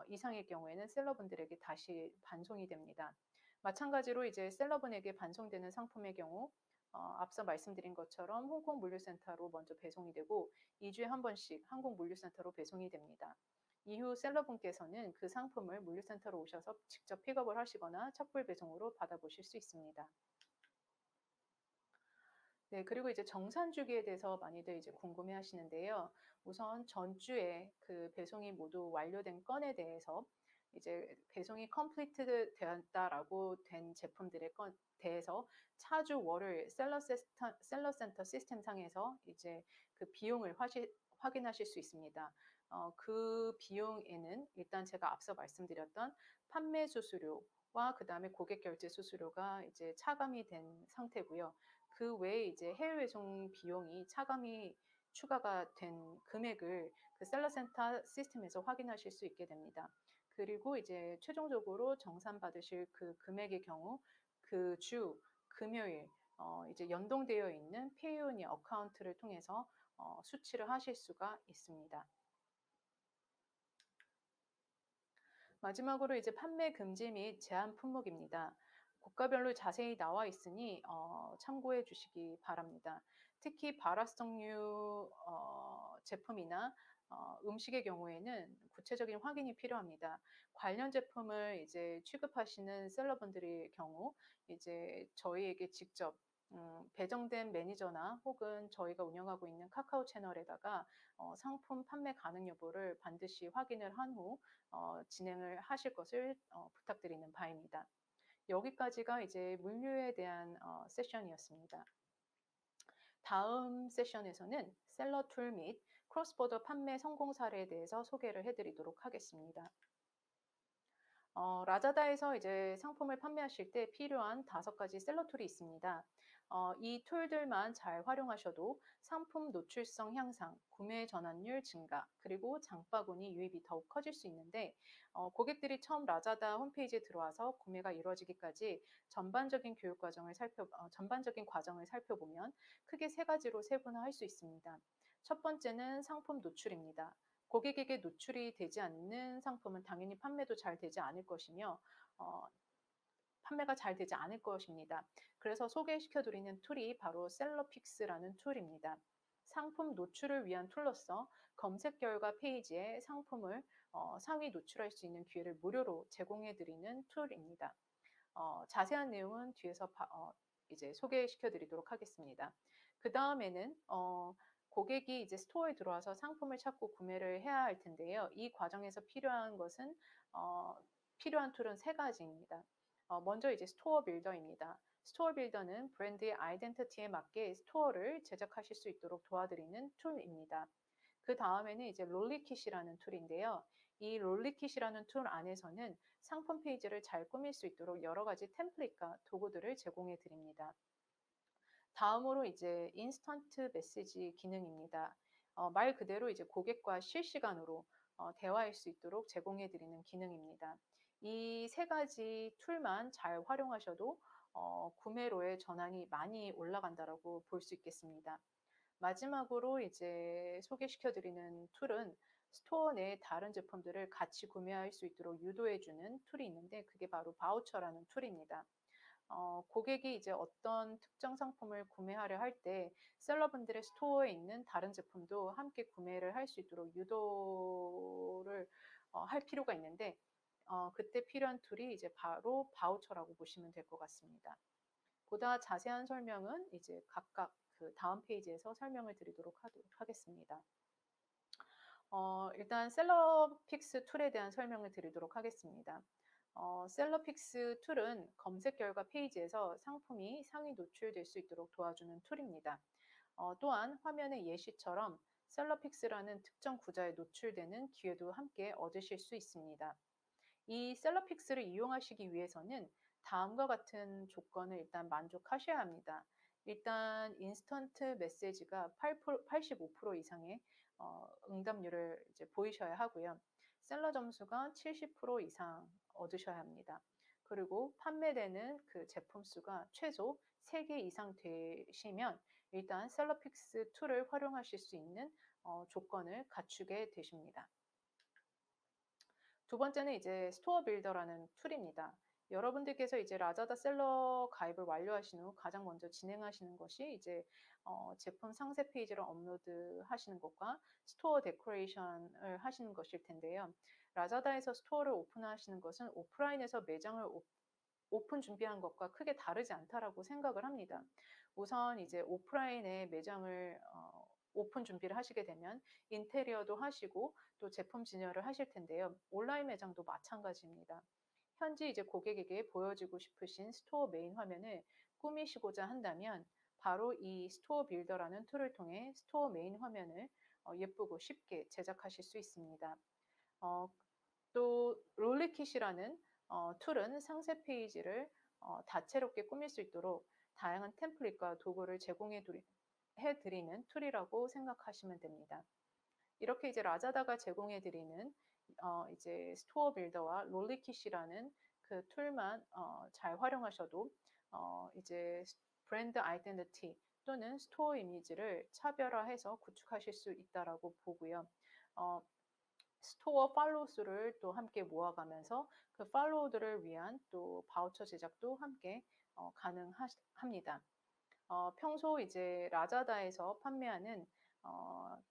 이상일 경우에는 셀러분들에게 다시 반송이 됩니다. 마찬가지로 이제 셀러분에게 반송되는 상품의 경우 앞서 말씀드린 것처럼 홍콩 물류센터로 먼저 배송이 되고 2주에 한 번씩 한국 물류센터로 배송이 됩니다. 이후 셀러분께서는 그 상품을 물류센터로 오셔서 직접 픽업을 하시거나 착불 배송으로 받아보실 수 있습니다. 네, 그리고 이제 정산 주기에 대해서 많이들 이제 궁금해 하시는데요. 우선 전주에 배송이 모두 완료된 건에 대해서 이제 배송이 컴플리트 되었다라고 된 제품들에 대해서 차주 월요일 셀러센터 시스템 상에서 이제 비용을 확인하실 수 있습니다. 그 비용에는 일단 제가 앞서 말씀드렸던 판매 수수료와 그 다음에 고객 결제 수수료가 이제 차감이 된 상태고요. 그 외에 이제 해외 배송 비용이 차감이 추가가 된 금액을 셀러센터 시스템에서 확인하실 수 있게 됩니다. 그리고 이제 최종적으로 정산 받으실 그 금액의 경우 그 주 금요일 이제 연동되어 있는 페이오니 어카운트를 통해서 수치를 하실 수가 있습니다. 마지막으로 이제 판매 금지 및 제한 품목입니다. 국가별로 자세히 나와 있으니 참고해 주시기 바랍니다. 특히 발화성류 제품이나 음식의 경우에는 구체적인 확인이 필요합니다. 관련 제품을 이제 취급하시는 셀러분들의 경우 이제 저희에게 직접 배정된 매니저나 혹은 저희가 운영하고 있는 카카오 채널에다가 상품 판매 가능 여부를 반드시 확인을 한 후 진행을 하실 것을 부탁드리는 바입니다. 여기까지가 이제 물류에 대한 세션이었습니다. 다음 세션에서는 셀러 툴 및 크로스보더 판매 성공 사례에 대해서 소개를 해드리도록 하겠습니다. 라자다에서 이제 상품을 판매하실 때 필요한 5가지 셀러 툴이 있습니다. 이 툴들만 잘 활용하셔도 상품 노출성 향상, 구매 전환율 증가, 그리고 장바구니 유입이 더욱 커질 수 있는데 고객들이 처음 라자다 홈페이지에 들어와서 구매가 이루어지기까지 전반적인 과정을 살펴보면 크게 3가지로 세분화할 수 있습니다. 첫 번째는 상품 노출입니다. 고객에게 노출이 되지 않는 상품은 당연히 판매도 잘 되지 않을 것이며 판매가 잘 되지 않을 것입니다. 그래서 소개시켜 드리는 툴이 바로 셀러픽스라는 툴입니다. 상품 노출을 위한 툴로서 검색 결과 페이지에 상품을 상위 노출할 수 있는 기회를 무료로 제공해 드리는 툴입니다. 자세한 내용은 뒤에서 이제 소개시켜 드리도록 하겠습니다. 그 다음에는 고객이 이제 스토어에 들어와서 상품을 찾고 구매를 해야 할 텐데요. 이 과정에서 필요한 것은 필요한 툴은 3가지입니다. 먼저 이제 스토어 빌더입니다. 스토어 빌더는 브랜드의 아이덴티티에 맞게 스토어를 제작하실 수 있도록 도와드리는 툴입니다. 그 다음에는 이제 롤리킷이라는 툴인데요. 이 롤리킷이라는 툴 안에서는 상품 페이지를 잘 꾸밀 수 있도록 여러 가지 템플릿과 도구들을 제공해 드립니다. 다음으로 이제 인스턴트 메시지 기능입니다. 말 그대로 이제 고객과 실시간으로 대화할 수 있도록 제공해 드리는 기능입니다. 이 3가지 툴만 잘 활용하셔도 구매로의 전환이 많이 올라간다라고 볼 수 있겠습니다. 마지막으로 이제 소개시켜 드리는 툴은 스토어 내 다른 제품들을 같이 구매할 수 있도록 유도해 주는 툴이 있는데 그게 바로 바우처라는 툴입니다. 고객이 이제 어떤 특정 상품을 구매하려 할 때 셀러분들의 스토어에 있는 다른 제품도 함께 구매를 할 수 있도록 유도를 할 필요가 있는데 그때 필요한 툴이 이제 바로 바우처라고 보시면 될 것 같습니다. 보다 자세한 설명은 이제 각각 그 다음 페이지에서 설명을 드리도록 하겠습니다. 일단 셀러픽스 툴에 대한 설명을 드리도록 하겠습니다. 셀러픽스 툴은 검색 결과 페이지에서 상품이 상위 노출될 수 있도록 도와주는 툴입니다. 또한 화면의 예시처럼 셀러픽스라는 특정 구좌에 노출되는 기회도 함께 얻으실 수 있습니다. 이 셀러픽스를 이용하시기 위해서는 다음과 같은 조건을 일단 만족하셔야 합니다. 일단 인스턴트 메시지가 85% 이상의 응답률을 이제 보이셔야 하고요. 셀러 점수가 70% 이상 얻으셔야 합니다. 그리고 판매되는 그 제품 수가 최소 3개 이상 되시면 일단 셀러픽스 툴을 활용하실 수 있는 조건을 갖추게 되십니다. 두 번째는 이제 스토어 빌더라는 툴입니다. 여러분들께서 이제 라자다 셀러 가입을 완료하신 후 가장 먼저 진행하시는 것이 이제 제품 상세 페이지를 업로드 하시는 것과 스토어 데코레이션을 하시는 것일 텐데요. 라자다에서 스토어를 오픈하시는 것은 오프라인에서 매장을 오픈 준비한 것과 크게 다르지 않다라고 생각을 합니다. 우선 이제 오프라인에 매장을 오픈 준비를 하시게 되면 인테리어도 하시고 또 제품 진열을 하실 텐데요. 온라인 매장도 마찬가지입니다. 현재 이제 고객에게 보여주고 싶으신 스토어 메인 화면을 꾸미시고자 한다면 바로 이 스토어 빌더라는 툴을 통해 스토어 메인 화면을 예쁘고 쉽게 제작하실 수 있습니다. 또 롤리킷이라는 툴은 상세 페이지를 다채롭게 꾸밀 수 있도록 다양한 템플릿과 도구를 제공해 드리는 툴이라고 생각하시면 됩니다. 이렇게 이제 라자다가 제공해 드리는 이제 스토어 빌더와 롤리킷이라는 그 툴만 잘 활용하셔도 이제 브랜드 아이덴티티 또는 스토어 이미지를 차별화해서 구축하실 수 있다라고 보고요. 어, 스토어 팔로우 수를 또 함께 모아가면서 그 팔로우들을 위한 또 바우처 제작도 함께 가능합니다. 평소 이제 라자다에서 판매하는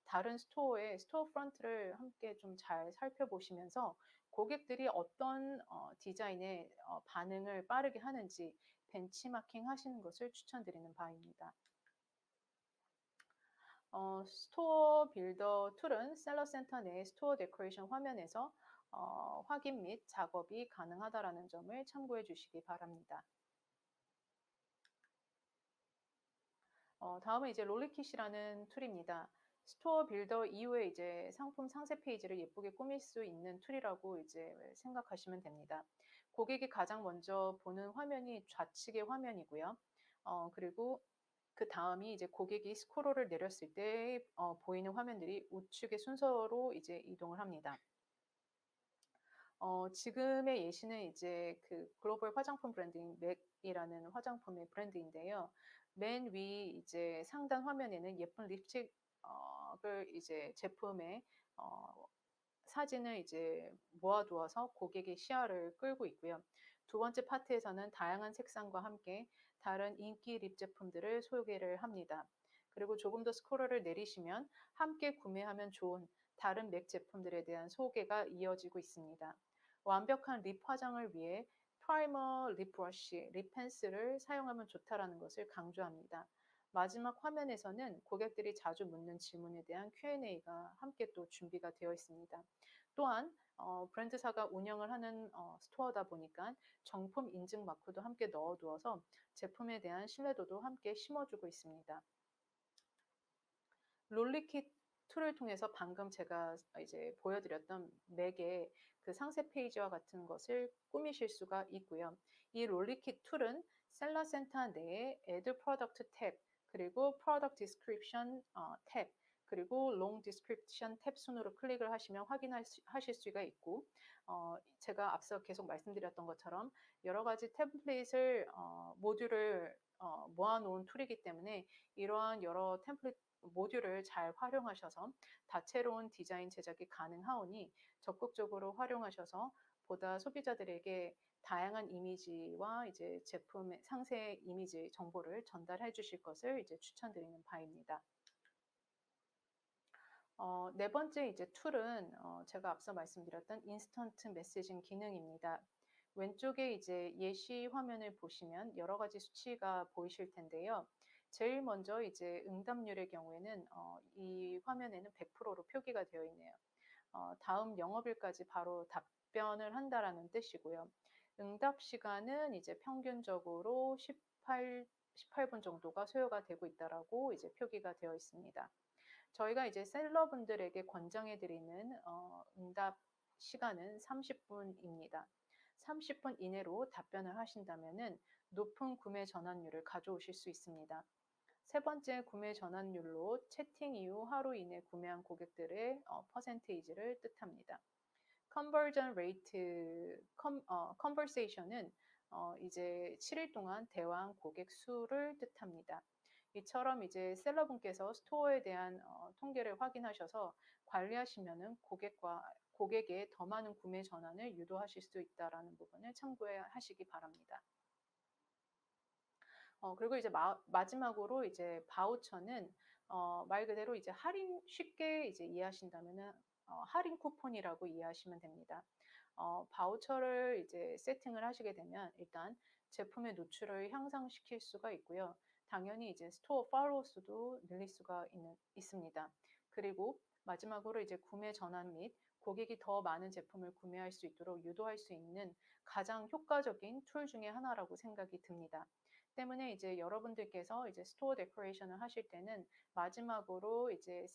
다른 스토어의 스토어 프런트를 함께 좀 잘 살펴보시면서 고객들이 어떤 디자인의 반응을 빠르게 하는지 벤치마킹 하시는 것을 추천드리는 바입니다. 스토어 빌더 툴은 셀러 센터 내 스토어 데코레이션 화면에서 확인 및 작업이 가능하다라는 점을 참고해 주시기 바랍니다. 다음은 이제 롤리킷이라는 툴입니다. 스토어 빌더 이후에 이제 상품 상세 페이지를 예쁘게 꾸밀 수 있는 툴이라고 이제 생각하시면 됩니다. 고객이 가장 먼저 보는 화면이 좌측의 화면이고요. 그리고 그 다음이 이제 고객이 스크롤을 내렸을 때 보이는 화면들이 우측의 순서로 이제 이동을 합니다. 지금의 예시는 이제 그 글로벌 화장품 브랜드인 맥이라는 화장품의 브랜드인데요. 맨 위 이제 상단 화면에는 예쁜 립스틱 을 이제 제품의 사진을 이제 모아두어서 고객의 시야를 끌고 있고요. 두 번째 파트에서는 다양한 색상과 함께 다른 인기 립 제품들을 소개를 합니다. 그리고 조금 더 스크롤을 내리시면 함께 구매하면 좋은 다른 맥 제품들에 대한 소개가 이어지고 있습니다. 완벽한 립 화장을 위해 프라이머 립 브러쉬, 립 펜슬을 사용하면 좋다라는 것을 강조합니다. 마지막 화면에서는 고객들이 자주 묻는 질문에 대한 Q&A가 함께 또 준비가 되어 있습니다. 또한 브랜드사가 운영을 하는 스토어다 보니까 정품 인증 마크도 함께 넣어두어서 제품에 대한 신뢰도도 함께 심어주고 있습니다. 롤리킷 툴을 통해서 방금 제가 이제 보여드렸던 맥의 그 상세 페이지와 같은 것을 꾸미실 수가 있고요. 이 롤리킷 툴은 셀러 센터 내에 Add Product 탭, 그리고 Product Description 탭, 그리고 Long Description 탭 순으로 클릭을 하시면 하실 수가 있고, 제가 앞서 계속 말씀드렸던 것처럼 여러 가지 템플릿을 모듈을 모아놓은 툴이기 때문에 이러한 여러 템플릿 모듈을 잘 활용하셔서 다채로운 디자인 제작이 가능하오니 적극적으로 활용하셔서 보다 소비자들에게 다양한 이미지와 이제 제품의 상세 이미지 정보를 전달해 주실 것을 이제 추천드리는 바입니다. 네 번째 이제 툴은 제가 앞서 말씀드렸던 인스턴트 메시징 기능입니다. 왼쪽에 이제 예시 화면을 보시면 여러 가지 수치가 보이실 텐데요. 제일 먼저 이제 응답률의 경우에는 이 화면에는 100%로 표기가 되어 있네요. 다음 영업일까지 바로 답변을 한다라는 뜻이고요. 응답 시간은 이제 평균적으로 18분 정도가 소요가 되고 있다라고 이제 표기가 되어 있습니다. 저희가 이제 셀러분들에게 권장해 드리는 응답 시간은 30분입니다. 30분 이내로 답변을 하신다면은 높은 구매 전환율을 가져오실 수 있습니다. 세 번째 구매 전환율로 채팅 이후 하루 이내 구매한 고객들의 퍼센테이지를 뜻합니다. conversion rate, conversation은 이제 7일 동안 대화한 고객 수를 뜻합니다. 이처럼 이제 셀러분께서 스토어에 대한 통계를 확인하셔서 관리하시면은 고객의 더 많은 구매 전환을 유도하실 수 있다라는 부분을 참고하시기 바랍니다. 그리고 이제 마지막으로 이제 바우처는 말 그대로 이제 쉽게 이제 이해하신다면은 할인 쿠폰이라고 이해하시면 됩니다. 바우처를 이제 세팅을 하시게 되면 일단 제품의 노출을 향상시킬 수가 있고요. 당연히 이제 스토어 팔로우 수도 늘릴 수가 있습니다. 그리고 마지막으로 이제 구매 전환 및 고객이 더 많은 제품을 구매할 수 있도록 유도할 수 있는 가장 효과적인 툴 중에 하나라고 생각이 듭니다. 때문에 이제 여러분들께서 이제 스토어 데코레이션을 하실 때는 마지막으로 이제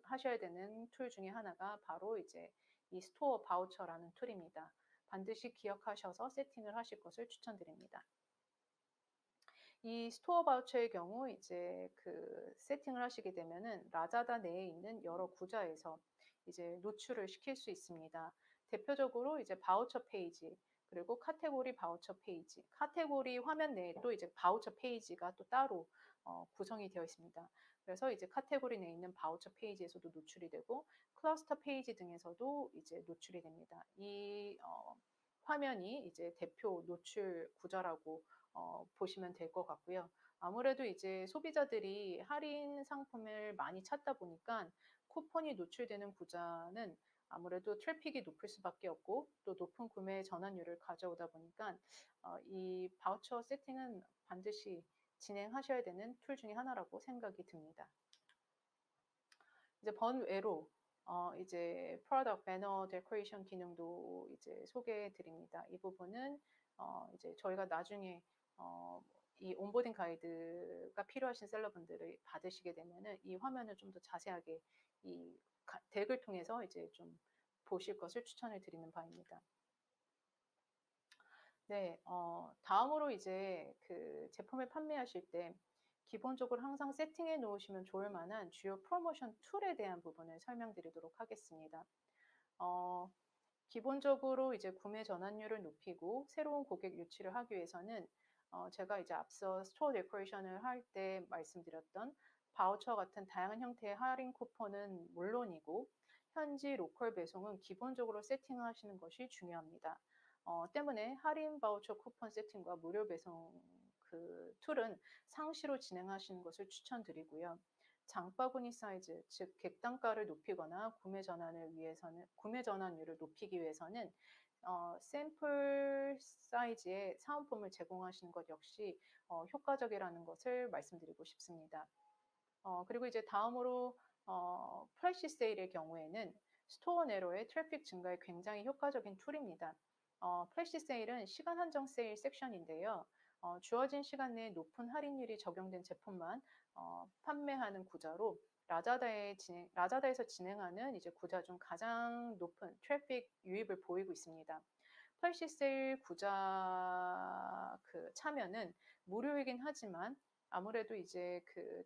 하셔야 되는 툴 중에 하나가 바로 이제 이 스토어 바우처라는 툴입니다. 반드시 기억하셔서 세팅을 하실 것을 추천드립니다. 이 스토어 바우처의 경우 이제 그 세팅을 하시게 되면은 라자다 내에 있는 여러 구좌에서 이제 노출을 시킬 수 있습니다. 대표적으로 이제 바우처 페이지, 그리고 카테고리 바우처 페이지, 카테고리 화면 내에 또 이제 바우처 페이지가 또 따로 구성이 되어 있습니다. 그래서 이제 카테고리 내에 있는 바우처 페이지에서도 노출이 되고 클러스터 페이지 등에서도 이제 노출이 됩니다. 이 화면이 이제 대표 노출 구조라고 보시면 될 것 같고요. 아무래도 이제 소비자들이 할인 상품을 많이 찾다 보니까 쿠폰이 노출되는 구자는 아무래도 트래픽이 높을 수밖에 없고 또 높은 구매 전환율을 가져오다 보니까 이 바우처 세팅은 반드시 진행하셔야 되는 툴 중에 하나라고 생각이 듭니다. 이제 번외로 이제 프로덕트 배너 데코레이션 기능도 이제 소개해 드립니다. 이 부분은 이제 저희가 나중에 이 온보딩 가이드가 필요하신 셀러분들을 받으시게 되면은 이 화면을 좀 더 자세하게 이 덱을 통해서 이제 좀 보실 것을 추천을 드리는 바입니다. 네, 다음으로 이제 그 제품을 판매하실 때 기본적으로 항상 세팅해 놓으시면 좋을 만한 주요 프로모션 툴에 대한 부분을 설명드리도록 하겠습니다. 어, 기본적으로 이제 구매 전환율을 높이고 새로운 고객 유치를 하기 위해서는 제가 이제 앞서 스토어 데코레이션을 할 때 말씀드렸던 바우처 같은 다양한 형태의 할인 쿠폰은 물론이고 현지 로컬 배송은 기본적으로 세팅하시는 것이 중요합니다. 때문에 할인 바우처 쿠폰 세팅과 무료 배송 그 툴은 상시로 진행하시는 것을 추천드리고요. 장바구니 사이즈, 즉 객단가를 높이거나 구매 전환율을 높이기 위해서는 샘플 사이즈의 사은품을 제공하시는 것 역시 효과적이라는 것을 말씀드리고 싶습니다. 그리고 이제 다음으로 플래시 세일의 경우에는 스토어 내로의 트래픽 증가에 굉장히 효과적인 툴입니다. 플래시 세일은 시간 한정 세일 섹션인데요. 주어진 시간 내에 높은 할인율이 적용된 제품만 판매하는 구조로 라자다에서 진행하는 이제 구자 중 가장 높은 트래픽 유입을 보이고 있습니다. 플래시 세일 구자 그 참여는 무료이긴 하지만 아무래도 이제 그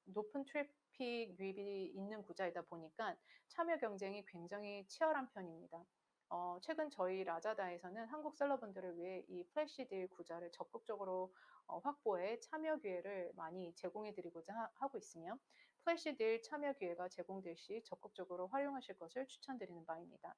높은 트래픽 유입이 있는 구자이다 보니까 참여 경쟁이 굉장히 치열한 편입니다. 최근 저희 라자다에서는 한국 셀러분들을 위해 이 플래시 딜 구자를 적극적으로 확보해 참여 기회를 많이 제공해 드리고자 하고 있으며 플래시 딜 참여 기회가 제공될 시 적극적으로 활용하실 것을 추천드리는 바입니다.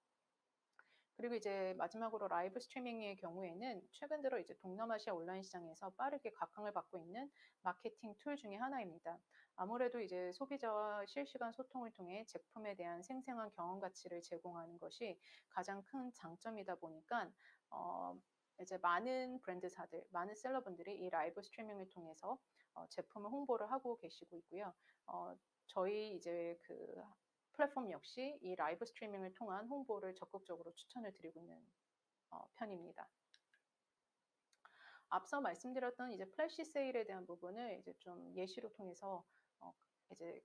그리고 이제 마지막으로 라이브 스트리밍의 경우에는 최근 들어 이제 동남아시아 온라인 시장에서 빠르게 각광을 받고 있는 마케팅 툴 중에 하나입니다. 아무래도 이제 소비자와 실시간 소통을 통해 제품에 대한 생생한 경험 가치를 제공하는 것이 가장 큰 장점이다 보니까 이제 많은 브랜드사들, 많은 셀러분들이 이 라이브 스트리밍을 통해서 제품을 홍보를 하고 계시고 있고요. 저희 이제 그 플랫폼 역시 이 라이브 스트리밍을 통한 홍보를 적극적으로 추천을 드리고 있는 편입니다. 앞서 말씀드렸던 이제 플래시 세일에 대한 부분을 이제 좀 예시로 통해서 이제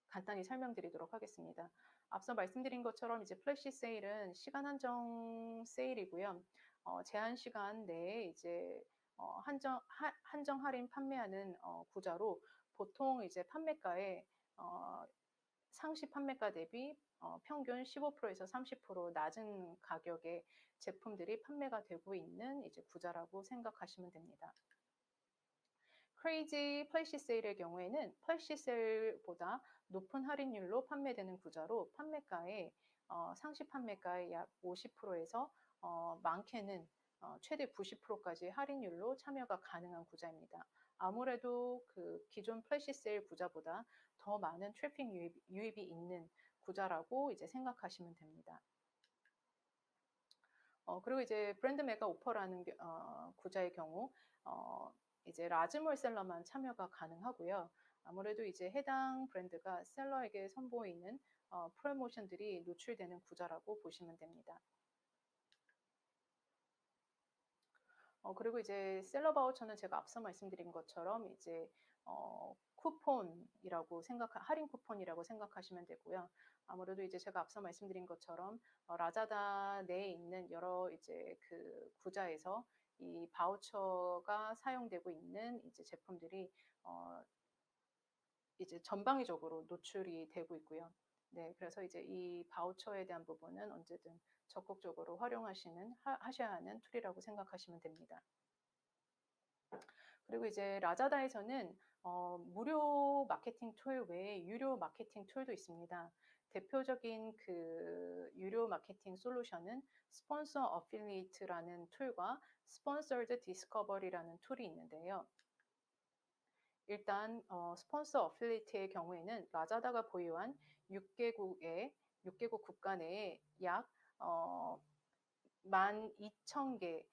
간단히 설명드리도록 하겠습니다. 앞서 말씀드린 것처럼 이제 플래시 세일은 시간 한정 세일이고요. 제한 시간 내에 이제 한정 할인 판매하는 구자로 보통 이제 판매가에 상시 판매가 대비 평균 15%에서 30% 낮은 가격의 제품들이 판매가 되고 있는 이제 구자라고 생각하시면 됩니다. 크레이지 플래시 세일의 경우에는 플래시 세일보다 높은 할인율로 판매되는 구자로 판매가의 상시 판매가의 약 50%에서 많게는 최대 90%까지 할인율로 참여가 가능한 구자입니다. 아무래도 그 기존 플래시 세일 구자보다 더 많은 트래픽 유입이 있는 구자라고 이제 생각하시면 됩니다. 그리고 이제 브랜드 메가 오퍼라는 구자의 경우 이제 라지몰 셀러만 참여가 가능하고요. 아무래도 이제 해당 브랜드가 셀러에게 선보이는 프로모션들이 노출되는 구자라고 보시면 됩니다. 그리고 이제 셀러 바우처는 제가 앞서 말씀드린 것처럼 이제 할인 쿠폰이라고 생각하시면 되고요. 아무래도 이제 제가 앞서 말씀드린 것처럼 라자다 내에 있는 여러 이제 그 구자에서 이 바우처가 사용되고 있는 이제 제품들이 이제 전방위적으로 노출이 되고 있고요. 네, 그래서 이제 이 바우처에 대한 부분은 언제든 적극적으로 하셔야 하는 툴이라고 생각하시면 됩니다. 그리고 이제 라자다에서는 무료 마케팅 툴 외에 유료 마케팅 툴도 있습니다. 대표적인 그 유료 마케팅 솔루션은 스폰서 어필리에이트라는 툴과 스폰서드 디스커버리라는 툴이 있는데요. 일단 스폰서 어필리에이트의 경우에는 라자다가 보유한 6개국 국가 내에 약 12,000개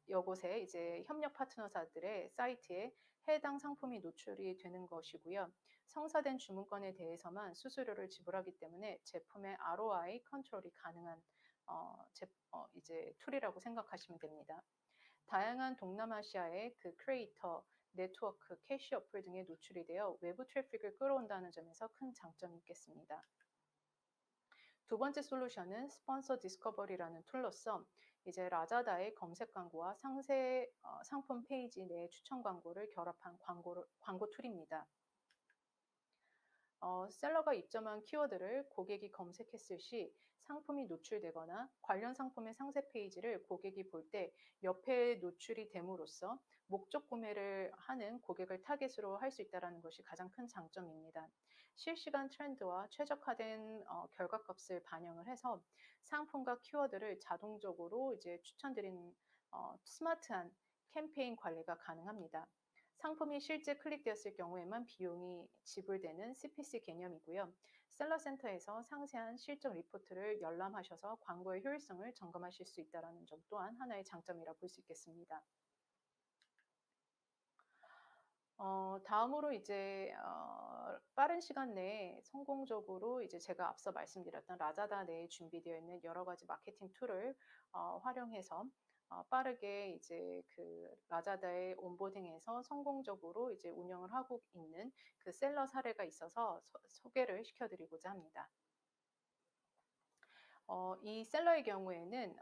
여곳에 이제 협력 파트너사들의 사이트에 해당 상품이 노출이 되는 것이고요. 성사된 주문건에 대해서만 수수료를 지불하기 때문에 제품의 ROI 컨트롤이 가능한 이제 툴이라고 생각하시면 됩니다. 다양한 동남아시아의 그 크리에이터, 네트워크, 캐시 어플 등에 노출이 되어 외부 트래픽을 끌어온다는 점에서 큰 장점이 있겠습니다. 두 번째 솔루션은 스폰서 디스커버리라는 툴로서 이제 라자다의 검색 광고와 상품 페이지 내 추천 광고를 결합한 광고 툴입니다. 셀러가 입점한 키워드를 고객이 검색했을 시 상품이 노출되거나 관련 상품의 상세 페이지를 고객이 볼 때 옆에 노출이 됨으로써 목적 구매를 하는 고객을 타겟으로 할 수 있다는 것이 가장 큰 장점입니다. 실시간 트렌드와 최적화된 결과값을 반영을 해서 상품과 키워드를 자동적으로 이제 추천드리는 스마트한 캠페인 관리가 가능합니다. 상품이 실제 클릭되었을 경우에만 비용이 지불되는 CPC 개념이고요. 셀러센터에서 상세한 실적 리포트를 열람하셔서 광고의 효율성을 점검하실 수 있다는 점 또한 하나의 장점이라 볼 수 있겠습니다. 다음으로 이제 빠른 시간 내에 성공적으로 이제 제가 앞서 말씀드렸던 라자다 내에 준비되어 있는 여러 가지 마케팅 툴을 활용해서 빠르게 이제 그 라자다의 온보딩에서 성공적으로 이제 운영을 하고 있는 그 셀러 사례가 있어서 소개를 시켜드리고자 합니다. 이 셀러의 경우에는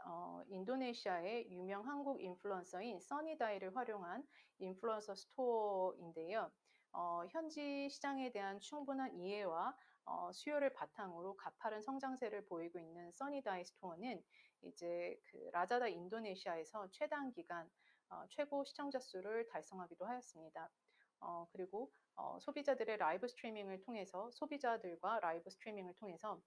인도네시아의 유명 한국 인플루언서인 써니다이를 활용한 인플루언서 스토어인데요. 현지 시장에 대한 충분한 이해와 수요를 바탕으로 가파른 성장세를 보이고 있는 써니다이 스토어는 이제 그 라자다 인도네시아에서 최단 기간 최고 시청자 수를 달성하기도 하였습니다. 그리고 소비자들의 라이브 스트리밍을 통해서 소비자들과 라이브 스트리밍을 통해서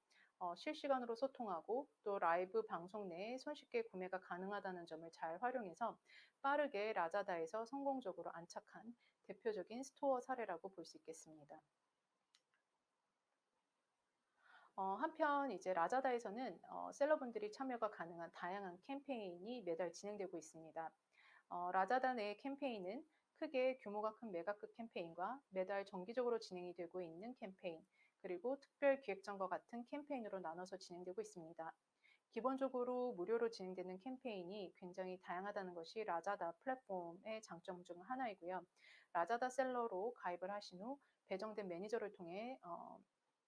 실시간으로 소통하고 또 라이브 방송 내에 손쉽게 구매가 가능하다는 점을 잘 활용해서 빠르게 라자다에서 성공적으로 안착한 대표적인 스토어 사례라고 볼 수 있겠습니다. 한편 이제 라자다에서는 셀러분들이 참여가 가능한 다양한 캠페인이 매달 진행되고 있습니다. 라자다 내 캠페인은 크게 규모가 큰 메가급 캠페인과 매달 정기적으로 진행이 되고 있는 캠페인, 그리고 특별 기획전과 같은 캠페인으로 나눠서 진행되고 있습니다. 기본적으로 무료로 진행되는 캠페인이 굉장히 다양하다는 것이 라자다 플랫폼의 장점 중 하나이고요. 라자다 셀러로 가입을 하신 후 배정된 매니저를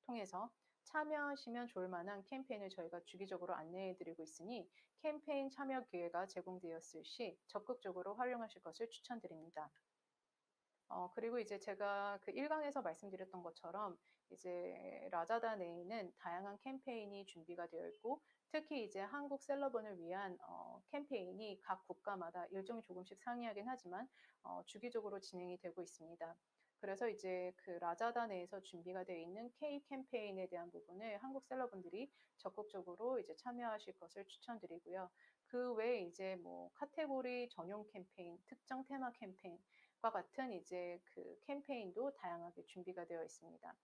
통해서 참여하시면 좋을 만한 캠페인을 저희가 주기적으로 안내해 드리고 있으니 캠페인 참여 기회가 제공되었을 시 적극적으로 활용하실 것을 추천드립니다. 그리고 이제 제가 그 1강에서 말씀드렸던 것처럼 이제 라자다 내에는 다양한 캠페인이 준비가 되어 있고 특히 이제 한국 셀러분을 위한 캠페인이 각 국가마다 일정이 조금씩 상이하긴 하지만 주기적으로 진행이 되고 있습니다. 그래서 이제 그 라자다 내에서 준비가 되어 있는 K 캠페인에 대한 부분을 한국 셀러분들이 적극적으로 이제 참여하실 것을 추천드리고요. 그 외에 이제 뭐 카테고리 전용 캠페인, 특정 테마 캠페인과 같은 이제 그 캠페인도 다양하게 준비가 되어 있습니다.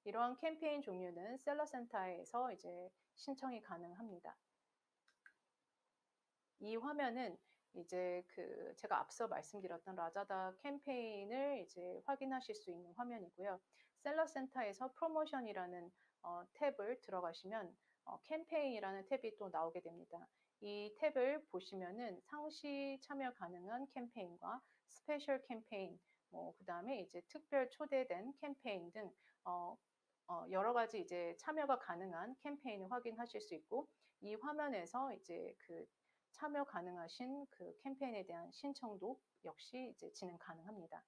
이러한 캠페인 종류는 셀러센터에서 이제 신청이 가능합니다. 이 화면은 이제 그 제가 앞서 말씀드렸던 라자다 캠페인을 이제 확인하실 수 있는 화면이고요. 셀러센터에서 프로모션이라는 탭을 들어가시면 캠페인이라는 탭이 또 나오게 됩니다. 이 탭을 보시면은 상시 참여 가능한 캠페인과 스페셜 캠페인, 그 다음에 이제 특별 초대된 캠페인 등 여러 가지 이제 참여가 가능한 캠페인을 확인하실 수 있고 이 화면에서 이제 그 참여 가능하신 그 캠페인에 대한 신청도 역시 이제 진행 가능합니다.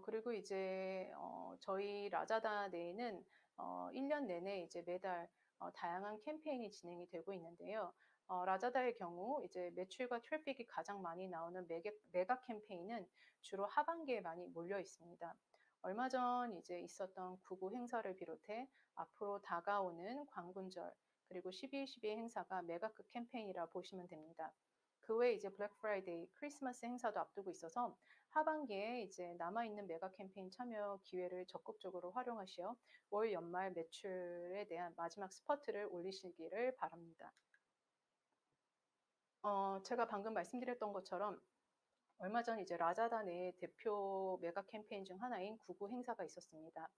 그리고 이제 저희 라자다 내에는 1년 내내 이제 매달 다양한 캠페인이 진행이 되고 있는데요. 라자다의 경우 이제 매출과 트래픽이 가장 많이 나오는 메가 캠페인은 주로 하반기에 많이 몰려 있습니다. 얼마 전 이제 있었던 구구 행사를 비롯해 앞으로 다가오는 광군절 그리고 12.12 행사가 메가급 캠페인이라 보시면 됩니다. 그 외에 이제 블랙 프라이데이, 크리스마스 행사도 앞두고 있어서 하반기에 이제 남아있는 메가 캠페인 참여 기회를 적극적으로 활용하시어 올 연말 매출에 대한 마지막 스퍼트를 올리시기를 바랍니다. 제가 방금 말씀드렸던 것처럼 얼마 전 이제 라자다 내 대표 메가 캠페인 중 하나인 구구 행사가 있었습니다.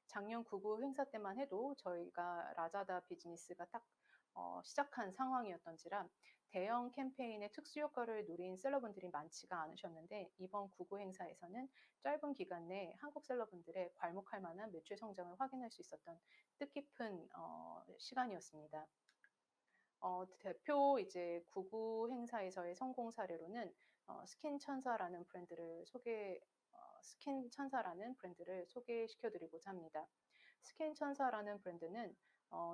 작년 구구 행사 때만 해도 저희가 라자다 비즈니스가 딱 시작한 상황이었던지라 대형 캠페인의 특수 효과를 누린 셀러분들이 많지가 않으셨는데 이번 구구 행사에서는 짧은 기간 내에 한국 셀러분들의 괄목할 만한 매출 성장을 확인할 수 있었던 뜻깊은 시간이었습니다. 대표 이제 구구 행사에서의 성공 사례로는 스킨 천사라는 브랜드를 스킨 천사라는 브랜드를 소개시켜드리고자 합니다. 스킨 천사라는 브랜드는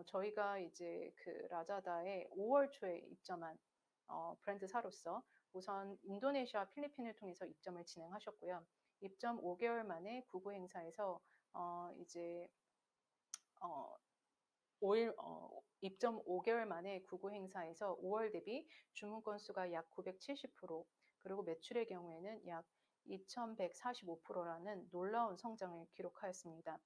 저희가 이제 그 라자다에 5월 초에 입점한 브랜드사로서 우선 인도네시아, 필리핀을 통해서 입점을 진행하셨고요. 입점 5개월 만에 구구 행사에서 이제 어, 5일, 입점 5개월 만에 구구 행사에서 5월 대비 주문 건수가 약 970%, 그리고 매출의 경우에는 약 2145%라는 놀라운 성장을 기록하였습니다.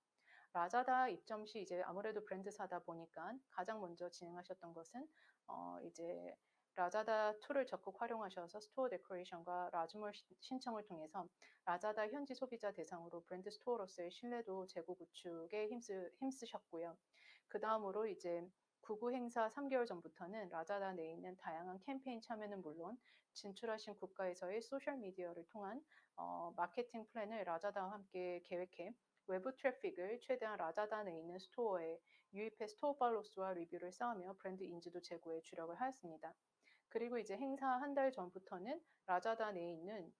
라자다 입점 시 이제 아무래도 브랜드사다 보니까 가장 먼저 진행하셨던 것은 이제 라자다 툴을 적극 활용하셔서 스토어 데코레이션과 라즈몰 신청을 통해서 라자다 현지 소비자 대상으로 브랜드 스토어로서의 신뢰도 재구축에 힘쓰셨고요. 그 다음으로 이제 구구 행사 3개월 전부터는 라자다 내에 있는 다양한 캠페인 참여는 물론 진출하신 국가에서의 소셜미디어를 통한 마케팅 플랜을 라자다와 함께 계획해 외부 트래픽을 최대한 라자다 내에 있는 스토어에 유입해 스토어 팔로스와 리뷰를 쌓으며 브랜드 인지도 제고에 주력을 하였습니다. 그리고 이제 행사 한 달 전부터는 라자다 내에 있는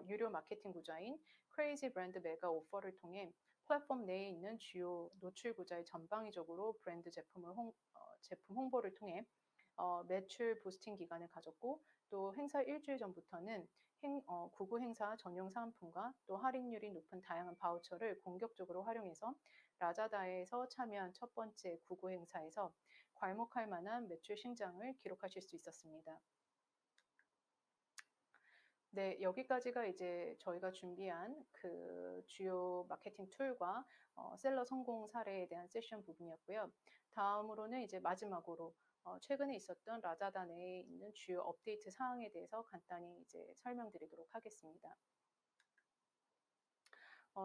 유료 마케팅 구자인 크레이지 브랜드 메가 오퍼를 통해 플랫폼 내에 있는 주요 노출 구자에 전방위적으로 브랜드 제품 홍보를 통해 매출 부스팅 기간을 가졌고 또 행사 일주일 전부터는 구구 행사 전용 상품과 또 할인율이 높은 다양한 바우처를 공격적으로 활용해서 라자다에서 참여한 첫 번째 구구 행사에서 괄목할 만한 매출 신장을 기록하실 수 있었습니다. 네, 여기까지가 이제 저희가 준비한 그 주요 마케팅 툴과 셀러 성공 사례에 대한 세션 부분이었고요. 다음으로는 이제 마지막으로 최근에 있었던 라자다 내에 있는 주요 업데이트 사항에 대해서 간단히 이제 설명드리도록 하겠습니다.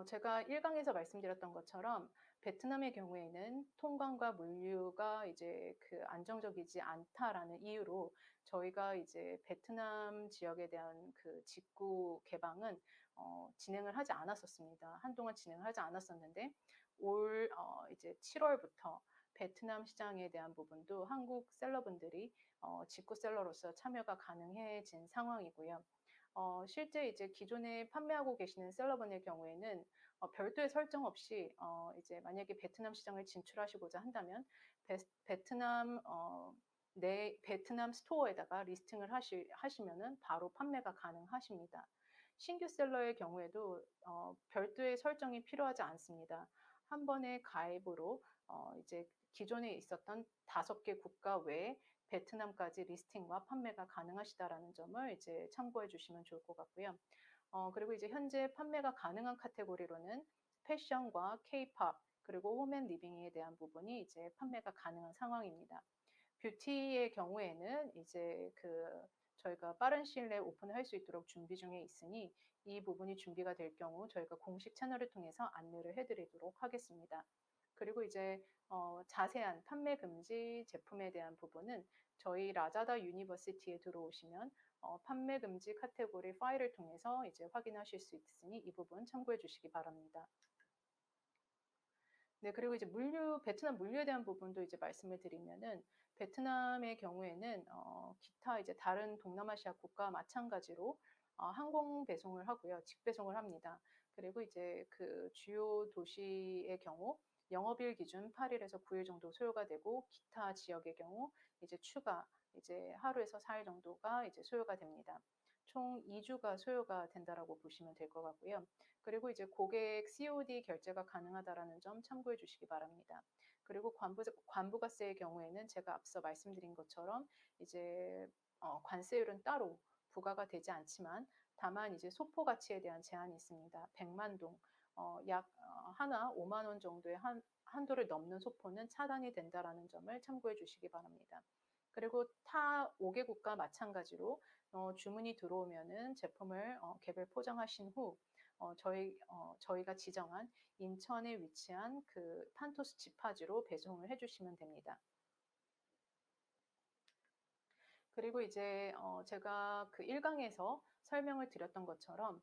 제가 1강에서 말씀드렸던 것처럼 베트남의 경우에는 통관과 물류가 이제 그 안정적이지 않다라는 이유로 저희가 이제 베트남 지역에 대한 그 직구 개방은 진행을 하지 않았었습니다. 한동안 진행을 하지 않았었는데 올 이제 7월부터 베트남 시장에 대한 부분도 한국 셀러분들이 직구 셀러로서 참여가 가능해진 상황이고요. 실제 이제 기존에 판매하고 계시는 셀러분의 경우에는 별도의 설정 없이 이제 만약에 베트남 시장을 진출하시고자 한다면 베트남 스토어에다가 리스팅을 하시면은 바로 판매가 가능하십니다. 신규 셀러의 경우에도 별도의 설정이 필요하지 않습니다. 한 번의 가입으로 이제 기존에 있었던 5개 국가 외에 베트남까지 리스팅과 판매가 가능하시다라는 점을 이제 참고해 주시면 좋을 것 같고요. 그리고 이제 현재 판매가 가능한 카테고리로는 패션과 K-팝 그리고 홈앤 리빙에 대한 부분이 이제 판매가 가능한 상황입니다. 뷰티의 경우에는 이제 그 저희가 빠른 시일 내에 오픈할 수 있도록 준비 중에 있으니 이 부분이 준비가 될 경우 저희가 공식 채널을 통해서 안내를 해드리도록 하겠습니다. 그리고 이제 자세한 판매 금지 제품에 대한 부분은 저희 라자다 유니버시티에 들어오시면 판매 금지 카테고리 파일을 통해서 이제 확인하실 수 있으니 이 부분 참고해 주시기 바랍니다. 네, 그리고 이제 베트남 물류에 대한 부분도 이제 말씀을 드리면은 베트남의 경우에는 기타 이제 다른 동남아시아 국가와 마찬가지로 항공 배송을 하고요, 직배송을 합니다. 그리고 이제 그 주요 도시의 경우 영업일 기준 8일에서 9일 정도 소요가 되고 기타 지역의 경우 이제 추가 이제 하루에서 4일 정도가 이제 소요가 됩니다. 총 2주가 소요가 된다라고 보시면 될 것 같고요. 그리고 이제 고객 COD 결제가 가능하다라는 점 참고해 주시기 바랍니다. 그리고 관부가세의 경우에는 제가 앞서 말씀드린 것처럼 이제 관세율은 따로 부과가 되지 않지만 다만 이제 소포 가치에 대한 제한이 있습니다. 100만 동, 약 하나 5만 원 정도의 한도를 넘는 소포는 차단이 된다라는 점을 참고해 주시기 바랍니다. 그리고 타 5개국과 마찬가지로 주문이 들어오면은 제품을 개별 포장하신 후 저희가 지정한 인천에 위치한 그 판토스 지파지로 배송을 해주시면 됩니다. 그리고 이제 제가 그 1강에서 설명을 드렸던 것처럼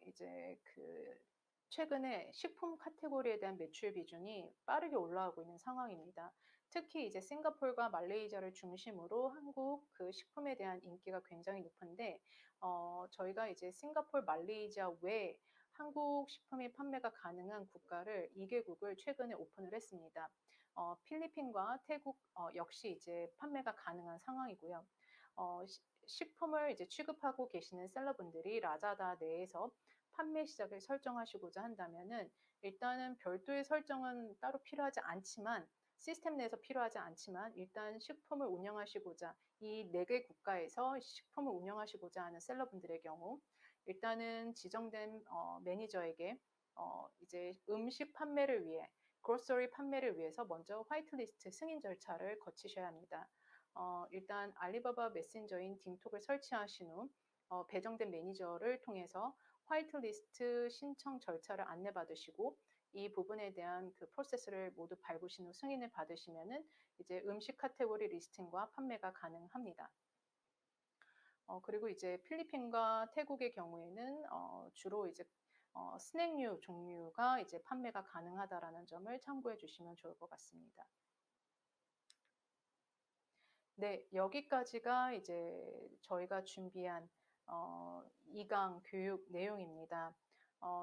이제 그 최근에 식품 카테고리에 대한 매출 비중이 빠르게 올라가고 있는 상황입니다. 특히 이제 싱가포르와 말레이시아를 중심으로 한국 그 식품에 대한 인기가 굉장히 높은데 저희가 이제 싱가포르, 말레이시아 외에 한국 식품이 판매가 가능한 국가를 2개국을 최근에 오픈을 했습니다. 필리핀과 태국 역시 이제 판매가 가능한 상황이고요. 식품을 이제 취급하고 계시는 셀러분들이 라자다 내에서 판매 시작을 설정하시고자 한다면은 일단은 별도의 설정은 따로 필요하지 않지만 시스템 내에서 필요하지 않지만 일단 식품을 운영하시고자 이 4개 국가에서 식품을 운영하시고자 하는 셀러분들의 경우 일단은 지정된 매니저에게 이제 음식 판매를 위해 그로서리 판매를 위해서 먼저 화이트리스트 승인 절차를 거치셔야 합니다. 일단 알리바바 메신저인 딩톡을 설치하신 후 배정된 매니저를 통해서 화이트리스트 신청 절차를 안내받으시고 이 부분에 대한 그 프로세스를 모두 밟으신 후 승인을 받으시면은 이제 음식 카테고리 리스팅과 판매가 가능합니다. 그리고 이제 필리핀과 태국의 경우에는 주로 이제 스낵류 종류가 이제 판매가 가능하다라는 점을 참고해 주시면 좋을 것 같습니다. 네, 여기까지가 이제 저희가 준비한 2강 교육 내용입니다.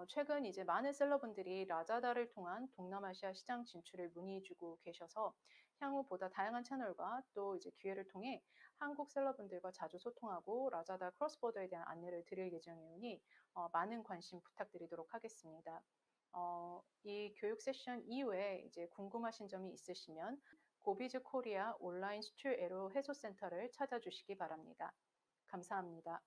최근 이제 많은 셀러분들이 라자다를 통한 동남아시아 시장 진출을 문의주고 계셔서 향후 보다 다양한 채널과 또 이제 기회를 통해 한국 셀러분들과 자주 소통하고 라자다 크로스보더에 대한 안내를 드릴 예정이오니 많은 관심 부탁드리도록 하겠습니다. 이 교육 세션 이후에 이제 궁금하신 점이 있으시면 고비즈 코리아 온라인 수출 애로 해소 센터를 찾아주시기 바랍니다. 감사합니다.